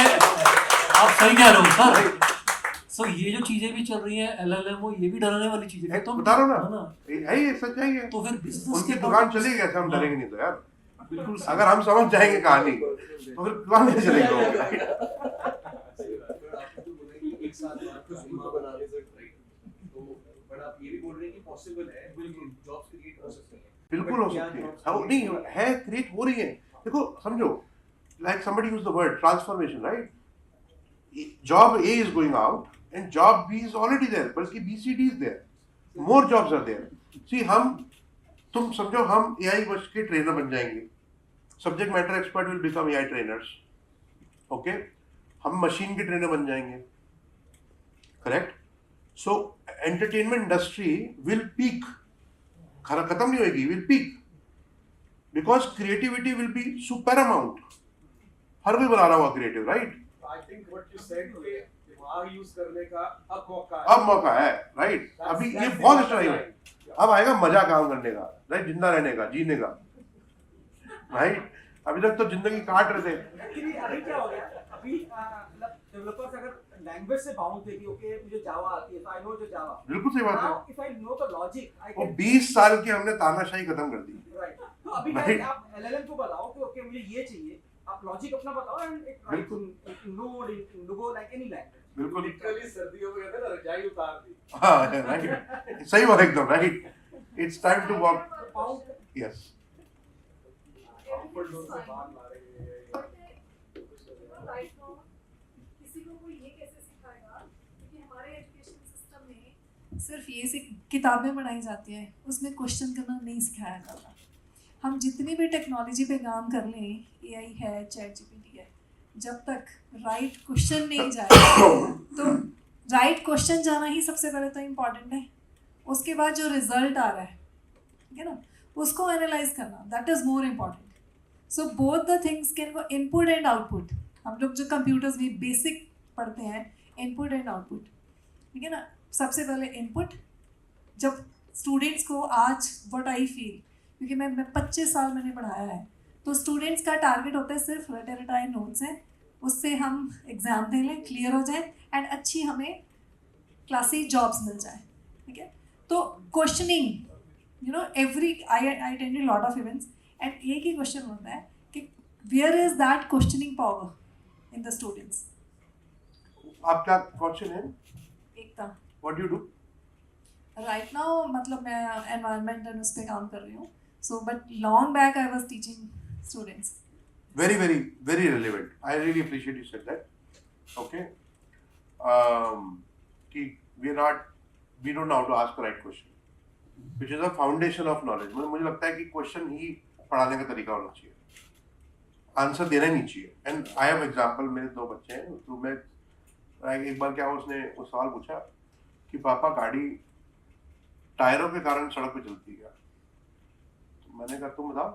आप सही कह रहे हो सर. सो ये जो चीजें भी चल रही हैं LLM, ये भी डराने वाली चीजें हैं. तो बता रहा हूँ ना, यही सच्चाई है. तो फिर बिजनेस उनकी दुकान चलेगी कैसे? हम डरेंगे नहीं तो यार. बिल्कुल. अगर हम समझ जाएंगे कहानी, तो फिर दुकान कैसे चलेगी? एक साथ बनाने से, तो बट आप ये भी बोल रहे हैं कि पॉसिबल है, बिल्कुल जॉब्स क्रिएट हो सकती हैं. बिल्कुल हो सकती है. हाँ, नहीं है, क्रिएट हो रही है. देखो समझो, like somebody used the word transformation, right? Job A is going out and job B is already there, बल्कि BCD is there. More jobs are there. See, तुम समझो हम AI बस के ट्रेनर बन जाएंगे. Subject matter expert will become AI trainers. Okay? हम machine के ट्रेनर बन जाएंगे. Correct? So entertainment industry will peak. खत्म नहीं होगी, will peak. Because creativity will be paramount. हर कोई बना रहा होगा creative, right? I think what you said कि दिमाग यूज करने का अब मौका है, राइट? अभी ये बहुत अच्छा टाइम है. अब आएगा मजा काम करने का, राइट? जिंदा रहने का, जीने का, राइट? अभी तक तो जिंदगी काट रहे थे. एक्चुअली अभी क्या हो गया, अभी मतलब डेवलपर्स अगर लैंग्वेज से बाउंड थे कि ओके मुझे जावा आती है, तो आई नो जो जावा. बिल्कुल सही बात है. If I know the logic, I वो कैन 20 साल की हमने तानाशाही खत्म कर दी. राइट. तो अभी क्या आप LLM को बताओ कि ओके मुझे ये चाहिए, आप लॉजिक अपना बताओ and it rights in node, in Indigo, like any language. बिल्कुल. लिटरली सर्दियों में कहते हैं ना, रजाई उतार दी. हाँ, राइट. सही बात एकदम, right. It's time to walk. Yes. सिर्फ ये किताबें पढ़ाई जाती हैं, उसमें क्वेश्चन करना नहीं सिखाया जाता. हम जितनी भी टेक्नोलॉजी पे काम कर लें, AI है, ChatGPT है, जब तक राइट क्वेश्चन नहीं जाए, तो राइट क्वेश्चन जाना ही सबसे पहले तो इम्पॉर्टेंट है. उसके बाद जो रिजल्ट आ रहा है, ठीक है ना, उसको एनालाइज करना, that is more important. So both the things can go, input and output. हम लोग जो कंप्यूटर्स में बेसिक पढ़ते हैं, इनपुट एंड आउटपुट, ठीक है ना. सबसे पहले इनपुट. जब स्टूडेंट्स को आज व्हाट आई फील, क्योंकि मैं 25 साल मैंने पढ़ाया है, तो स्टूडेंट्स का टारगेट होता है सिर्फ रटे रटाए नोट्स हैं, उससे हम एग्ज़ाम दे लें, क्लियर हो जाए एंड अच्छी हमें क्लासी जॉब्स मिल जाए, ठीक है। तो questioning, you know, every I attended lot of events and एक ही क्वेश्चन होता है कि where is that questioning power in the students. आप क्या क्वेश्चन है? Ekta, what do you do right now? मतलब मैं एनवायरनमेंट एंड उस पर काम कर रही हूँ, so but long back I was teaching students. Very, very, very relevant. I really appreciate you said that. Okay. कि we don't know how to ask the right question, which is a foundation of knowledge. मुझे लगता है कि question ही पढ़ाने का तरीका होना चाहिए, आंसर देना ही नहीं चाहिए. एंड आई हैव एग्जांपल, मेरे 2 बच्चे हैं, तो मैं एक बार क्या उसने वो सवाल पूछा कि पापा गाड़ी टायरों के कारण सड़क पे चलती है क्या? तो मैंने कहा तुम बताओ.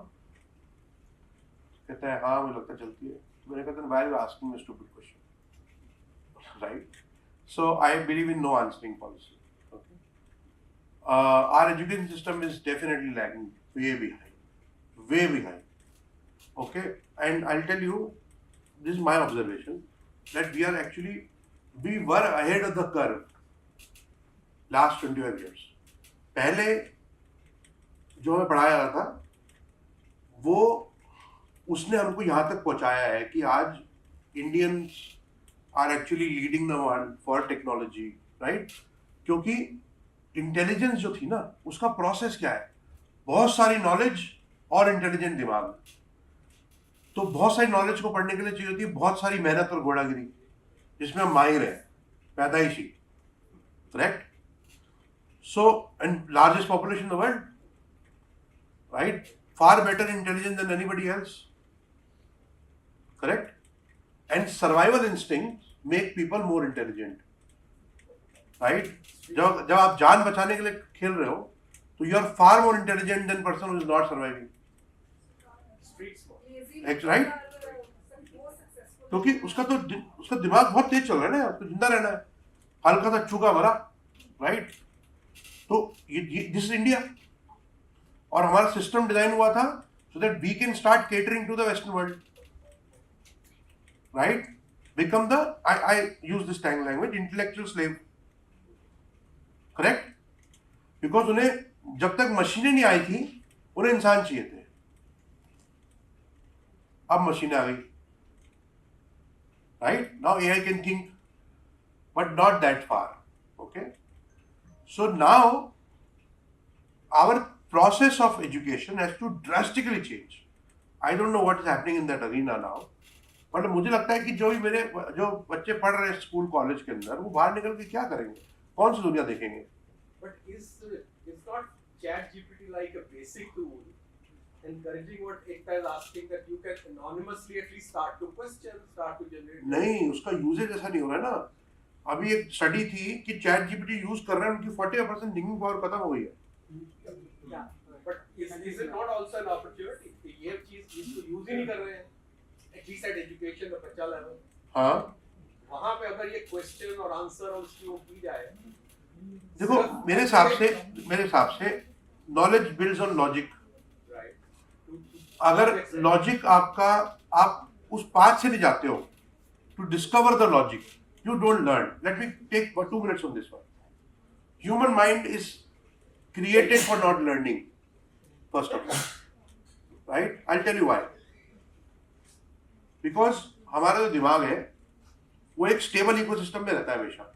कहता है हाँ मुझे लगता चलती है. मैंने कहा why are you asking me stupid question, right? So I believe in no answering policy. Okay, our education system is definitely lagging way behind. Okay, and I'll tell you, this is my observation, that we were ahead of the curve last 25 years. पहले जो हमें पढ़ाया जाता था वो उसने हमको यहाँ तक पहुँचाया है कि आज Indians are actually leading the world for technology, right? क्योंकि इंटेलिजेंस जो थी ना उसका प्रोसेस क्या है, बहुत सारी नॉलेज और इंटेलिजेंट दिमाग. तो बहुत सारी नॉलेज को पढ़ने के लिए चाहिए होती है बहुत सारी मेहनत और घोड़ागिरी, जिसमें हम माहिर हैं पैदाइशी, correct? So and largest population in the world, right? Far better intelligence than anybody else, correct? And survival instincts make people more intelligent, right? जब आप जान बचाने के लिए खेल रहे हो तो you are far more intelligent than person who is not surviving, right? क्योंकि उसका दिमाग बहुत तेज चल रहा है ना, उसको जिंदा रहना है, हल्का सा चूका भरा, राइट? तो दिस इज इंडिया, और हमारा सिस्टम डिजाइन हुआ था so that we can start catering to the western world, right? Become the, I use this slang language, intellectual slave, correct? Because उन्हें जब तक मशीनें नहीं आई थी उन्हें इंसान चाहिए थे, अब मशीनें आ गई, right? Now AI can think, but not that far, okay? So now our process of education has to drastically change. I don't know what is happening in that arena now, but मुझे लगता है कि जो बच्चे पढ़ रहे हैं school college के अंदर, वो बाहर निकल के क्या करेंगे, कौन सी दुनिया देखेंगे? But is not chat GPT like a basic tool encouraging what Ekta is asking, that you can anonymously at least start to question, start to generate? नहीं, उसका यूजेज ऐसा नहीं हो रहा है ना. अभी एक स्टडी थी कि चैट जीपीटी यूज कर रहे हैं, उनकी 40% थिंकिंग पावर खत्म हो गई है. But is it not also an opportunity कि ये चीज इसको यूज ही नहीं कर रहे हैं एटलीस्ट एट एजुकेशन का बच्चा लेवल? हाँ, वहां पे अगर ये क्वेश्चन और आंसर और उसकी वो की जाए. देखो मेरे हिसाब से नॉलेज बिल्ड्स ऑन लॉजिक. अगर लॉजिक आपका, आप उस पाथ से नहीं जाते हो to discover the logic, you don't learn. Let me take 2 minutes on this one. Human mind is created for not learning, first of all, right? I'll tell you why. Because हमारा जो दिमाग है वो एक स्टेबल इकोसिस्टम में रहता है हमेशा.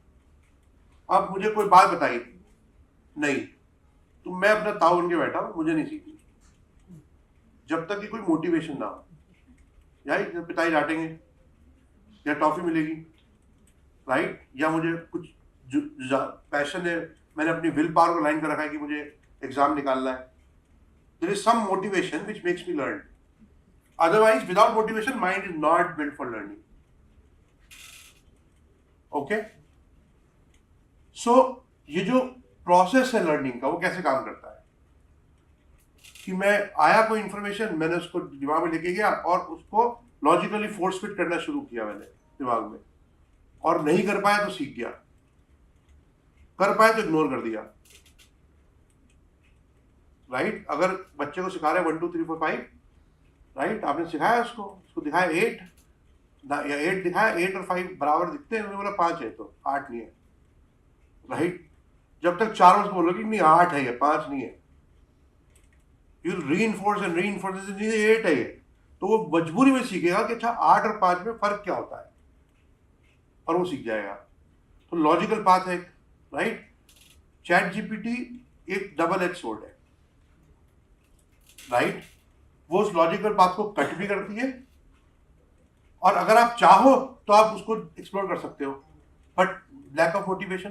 अब मुझे कोई बात बताई नहीं तो मैं अपना ताव बन के बैठा हूं, मुझे नहीं सीखनी जब तक कि कोई मोटिवेशन ना हो. या पिताजी डांटेंगे या टॉफी मिलेगी, राइट? या मुझे कुछ पैशन है, मैंने अपनी विल पावर को लाइन कर रखा है कि मुझे एग्जाम निकालना है. There is some motivation which makes me learn. Otherwise, without motivation, mind is not built for learning. Okay? So, ये जो process है learning का, वो कैसे काम करता है? कि मैं आया कोई information, मैंने उसको दिमाग में लेके गया और उसको logically force fit करना शुरू किया मैंने दिमाग में, और नहीं कर पाया तो सीख गया, कर पाया तो इग्नोर कर दिया, राइट? अगर बच्चे को सिखा रहे 1 2 3 4 5, राइट? आपने सिखाया उसको दिखाया 8, या 8 दिखाया, 8 और 5 बराबर दिखते हैं, मैंने बोला 5 है तो 8 नहीं है, राइट? जब तक चारों को बोलोगे नहीं 8 है, ये 5 नहीं है, यू रीइंफोर्स एंड रीइंफोर्स, नहीं 8 है ये, तो वो मजबूरी में सीखेगा कि अच्छा 8 और 5 में फर्क क्या होता है, और वो सीख जाएगा। तो लॉजिकल पाथ है, राइट? चैट जीपीटी एक डबल एज स्वॉर्ड है, राइट? वो उस लॉजिकल पाथ को कट भी करती है, और अगर आप चाहो तो आप उसको एक्सप्लोर कर सकते हो, बट लैक ऑफ मोटिवेशन।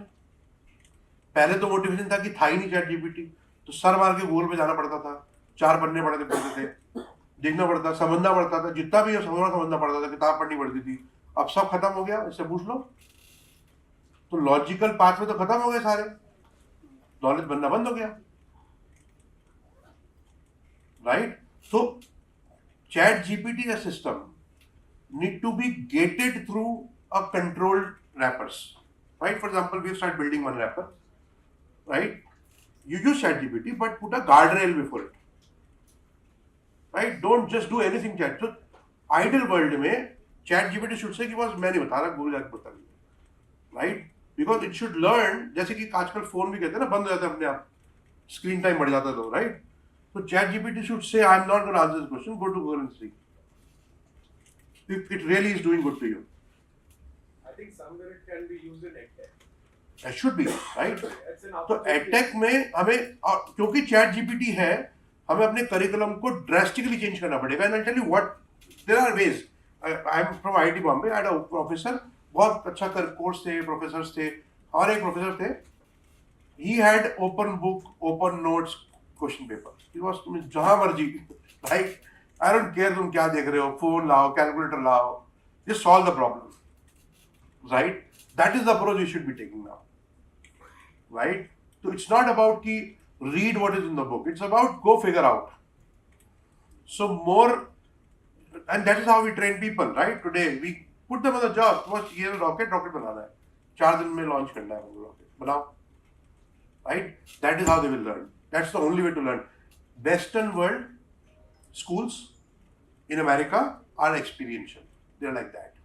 पहले तो मोटिवेशन था कि था ही नहीं चैट जीपीटी, तो सर मार के गूगल पे जाना पड़ता था, 4 पन्ने पढ़ते थे, देखना पड़ता, समझना पड़ता था, जितना भी समझना पड़ता था, किताब पढ़नी पड़ती थी। अब सब खत्म हो गया, इससे पूछ लो। तो लॉजिकल पाथ में तो खत्म हो गए सारे, नॉलेज बनना बंद हो गया, राइट? तो चैट जीपीटी का system need to be gated through a controlled wrappers, right? For example, we start building one wrapper, right? You use ChatGPT, but put a guardrail before it, right? Don't just do anything chat. So ideal world में ChatGPT should say कि बस मैं नहीं बता रहा, Google जाके बता रही, right? Because it should learn, जैसे कि आजकल फोन भी कहते हैं ना, बंद हो जाता है अपने आप, स्क्रीन टाइम बढ़ जाता है तो, right? So ChatGPT should say, I am not going to answer this question, go to Google and see. If it really is doing good to you. I think somewhere it can be used in EdTech. It should be, right? It's an तो EdTech में हमें, क्योंकि chat GPT है, हमें अपने curriculum को drastically change करना पड़ेगा। And I tell you what, there are ways. I am from IIT Bombay, I had a professor, बहुत अच्छा कोर्स थे, प्रोफेसर्स थे, और एक प्रोफेसर थे, he had open book, open notes question paper, he was, तुम्हें जहां मर्जी, राइट? आई डोंट केयर तुम क्या देख रहे हो, फोन लाओ, कैलकुलेटर लाओ, just solve the problem, right? That is the approach you should be taking now, right? तो इट्स नॉट अबाउट कि read what is in the book, it's about go figure out. So more, and that is how we train people, right? Today we put them on the job, first ये rocket बनाना है, 4 दिन में launch करना है वो rocket, बनाओ, right? That is how they will learn. That's the only way to learn. Western world schools in America are experiential. They're like that,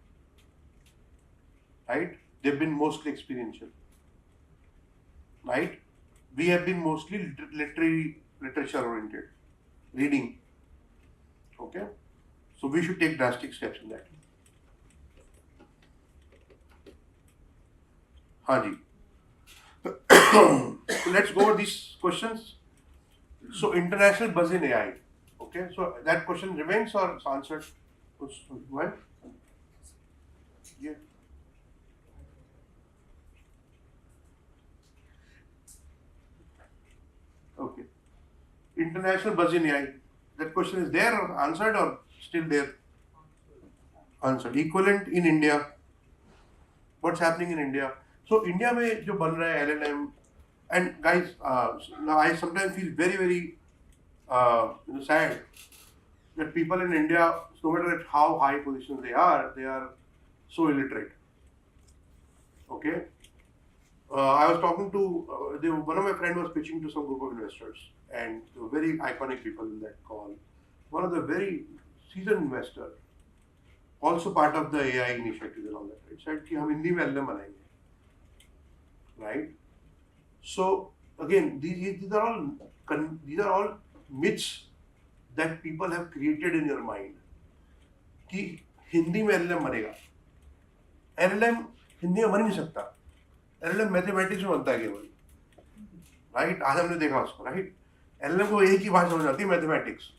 right? They've been mostly experiential, right? We have been mostly literature oriented, reading, okay? So we should take drastic steps in that. Haji. So let's go over these questions. So international buzz in AI, okay? So that question remains or it's answered? When? Yeah. Okay. International buzz in AI. That question is there or answered or still there? Answered. Equivalent in India. What's happening in India? So India में जो बन रहा है LLM, and guys, now I sometimes feel very, very sad that people in India, no matter at how high positions they are so illiterate. Okay. I was talking to, one of my friends was pitching to some group of investors, and very iconic people in that call. One of the very seasoned investor, also part of the AI initiative and all that, right? Said कि हम हिंदी में LLM बनाएंगे, right? So again, these are all myths that people have created in your mind. कि हिंदी में LLM बनेगा, LLM Hindi में बन नहीं सकता। LLM मैथमेटिक्स में बनता है केवल, राइट? आज हमने देखा उसको, राइट? LLM को एक ही भाषा समझ आती है, मैथमेटिक्स,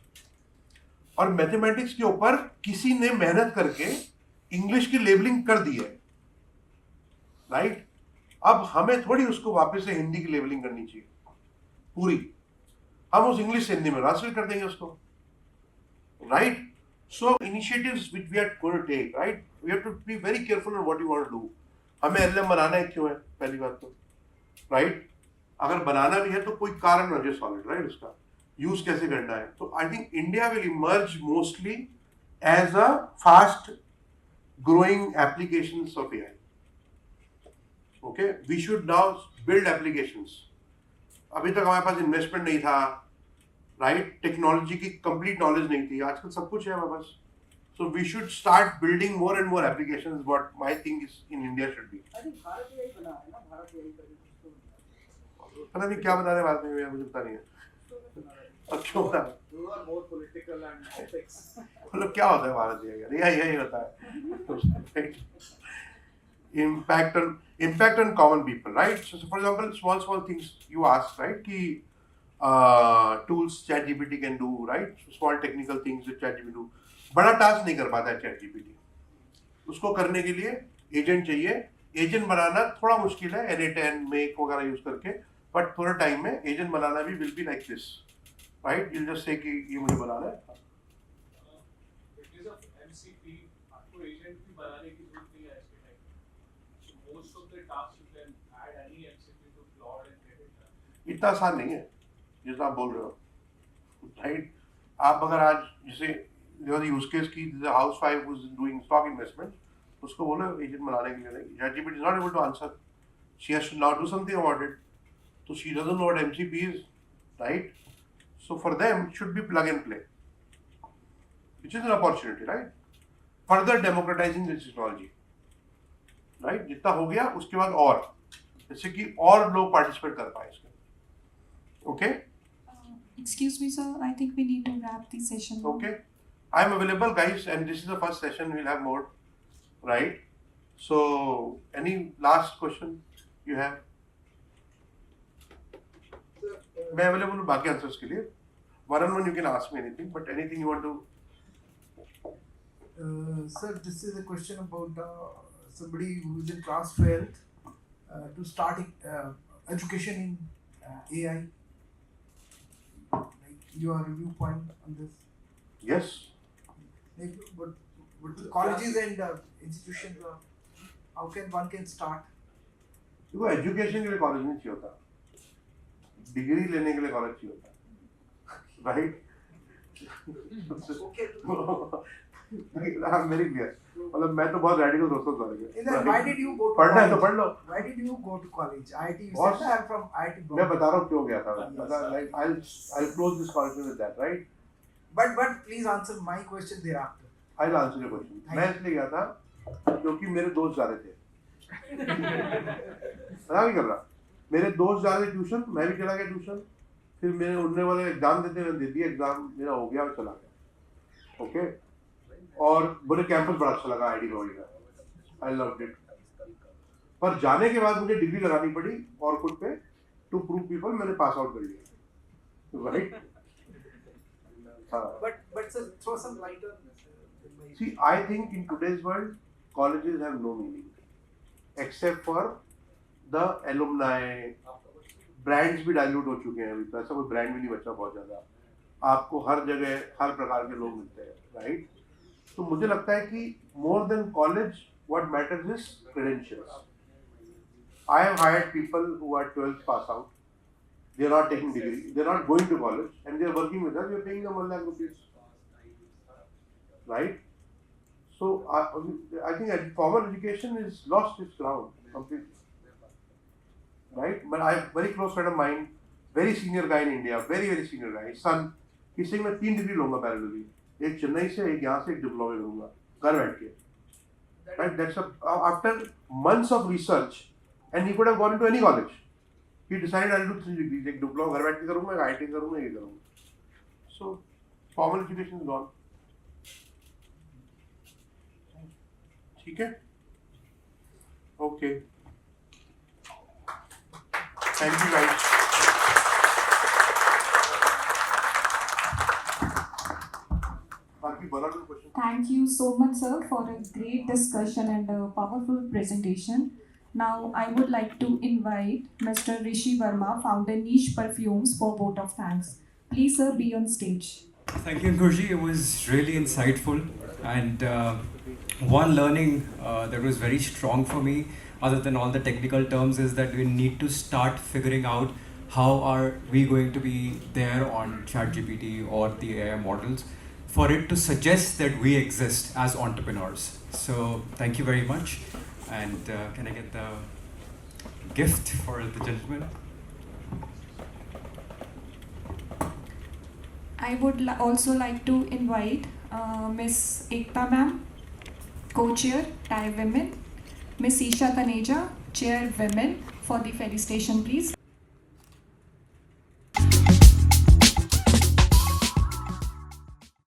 और मैथमेटिक्स के ऊपर किसी ने मेहनत करके इंग्लिश की लेबलिंग कर दी है, राइट? अब हमें थोड़ी उसको वापस से हिंदी की लेबलिंग करनी चाहिए पूरी, हम उस इंग्लिश से हिंदी में ट्रांसलेट कर देंगे उसको, right? So initiatives which we are going to take, right? We have to be very careful on what you want to do. हमें LLM बनाना है क्यों है, पहली बात तो, राइट? अगर बनाना भी है तो कोई कारण होना चाहिए सॉलिड, राइट? उसका यूज कैसे करना है। तो I think India will emerge mostly as a fast growing applications of AI. Okay, we should now build applications. अभी तक हमारे पास इन्वेस्टमेंट नहीं था, राइट? टेक्नोलॉजी की कंप्लीट नॉलेज नहीं थी, आजकल सब कुछ है हमारे पास, So we should start building more and more applications. What my thing is in India should be. I think Bharat AI बना है ना, Bharat AI का भी पता नहीं क्या बता रहे हैं बाद में, मुझे पता नहीं है। अब क्यों बता? Those are more political and ethics. मतलब क्या होता है भारत में? यही होता है। Impact on common people, right? So for example, small things you ask, right? कि tools ChatGPT can do, right? Small technical things that ChatGPT do. बड़ा टास्क नहीं कर पाता है ChatGPT. उसको करने के लिए एजेंट चाहिए. एजेंट बनाना थोड़ा मुश्किल है, N8N, Make वगैरह यूज करके, बट थोड़ा टाइम में एजेंट बनाना भी will be like this, right? You'll just say कि ये मुझे बनाना है. Because of MCP, आपको एजेंट भी बनाने की जरूरत नहीं है इसके time. So most of the tasks you can add any MCP to Claude and get it done. इतना आसान नहीं है जैसा आप बोल रहे हो, राइट? आप अगर आज जैसे यूज केस की housewife was doing stock investment, उसको बोलो एजेंट बनाने के लिए नहीं, ChatGPT is not able to answer, she has to now do something about it, तो she doesn't know what MCP is, right? So for them it should be plug and play, which is an opportunity, right? Further democratising this technology, right? जितना हो गया उसके बाद और जैसे कि और लोग पार्टिसिपेट कर पाए इसमें. Okay? Excuse me, sir. I think we need to wrap the session. Okay. I'm available, guys, and this is the first session. We'll have more, right? So, any last question you have? मैं available हूँ बाकी answers के लिए. One-on-one you can ask me anything, but anything you want to. Sir, this is a question about somebody who is in class 12th to start education in AI. Your viewpoint on this? Yes. Like, but colleges and institutions, how can one start? देखो education के लिए college नहीं चाहिए होता, degree लेने के लिए college चाहिए होता, राइट? Very clear. मतलब मैं तो बहुत रेडिकल दोस्तों से लगे. Why did you go to पढ़ना है तो college? पढ़ लो. Why did you go to college? IIT. You Boss, said I'm from IIT. मैं बता रहा हूँ क्यों गया था. Like I'll close this conversation with that, right? But please answer my question thereafter. I'll answer your question. मैं इसलिए गया था क्योंकि मेरे दोस्त जा रहे थे. पता नहीं कर रहा. मेरे दोस्त जा रहे ट्यूशन, मैं भी चला गया ट्यूशन. फिर मेरे उड़ने वाले एग्जाम देते, मैंने दे दिया एग्जाम, मेरा हो गया, मैं चला गया. ओके. और मुझे कैंपस बड़ा अच्छा लगा आईटी बॉडी का. I loved it. पर जाने के बाद मुझे डिग्री लगानी पड़ी और खुद पे टू प्रूव पीपल मैंने पास आउट कर लिया, right? But sir, throw some light on this. See, I think in today's world, colleges have no meaning except for the alumni. Brands भी डाइल्यूट हो चुके हैं अभी, तो ऐसा कोई ब्रांड भी नहीं बचा बहुत ज़्यादा. आपको हर जगह हर प्रकार के लोग मिलते हैं, राइट? तो मुझे लगता है कि more than college what matters is credentials. I have hired people who are 12th pass out. They are not taking degree. They are not going to college, and they are working with us. We are paying them 1 lakh rupees, right? So I think formal education is lost its ground completely, right? But I have a very close friend of mine, very senior guy in India, very senior guy. His son, he's saying मैं 3 degree लूँगा parallelly. एक चेन्नई से, एक यहाँ से, एक diploma करूँगा घर बैठ के. Right? That's after months of research. And he could have gone into any college. He decided I'll do 3 degrees. एक डिप्लोमा घर बैठ के करूँगा, एक IIT करूँगा, ये करूँगा. So formal education is gone. ठीक है? Okay. Thank you guys. Thank you so much, sir, for a great discussion and a powerful presentation. Now, I would like to invite Mr. Rishi Verma, founder Niche Perfumes, for vote of thanks. Please, sir, be on stage. Thank you, Ankurji. It was really insightful. And one learning that was very strong for me, other than all the technical terms, is that we need to start figuring out how are we going to be there on ChatGPT or the AI models for it to suggest that we exist as entrepreneurs. So thank you very much. And can I get the gift for the gentleman? I would also like to invite Miss Ekta ma'am, co-chair, TIE Women, Miss Isha Taneja, chair Women, for the felicitation please.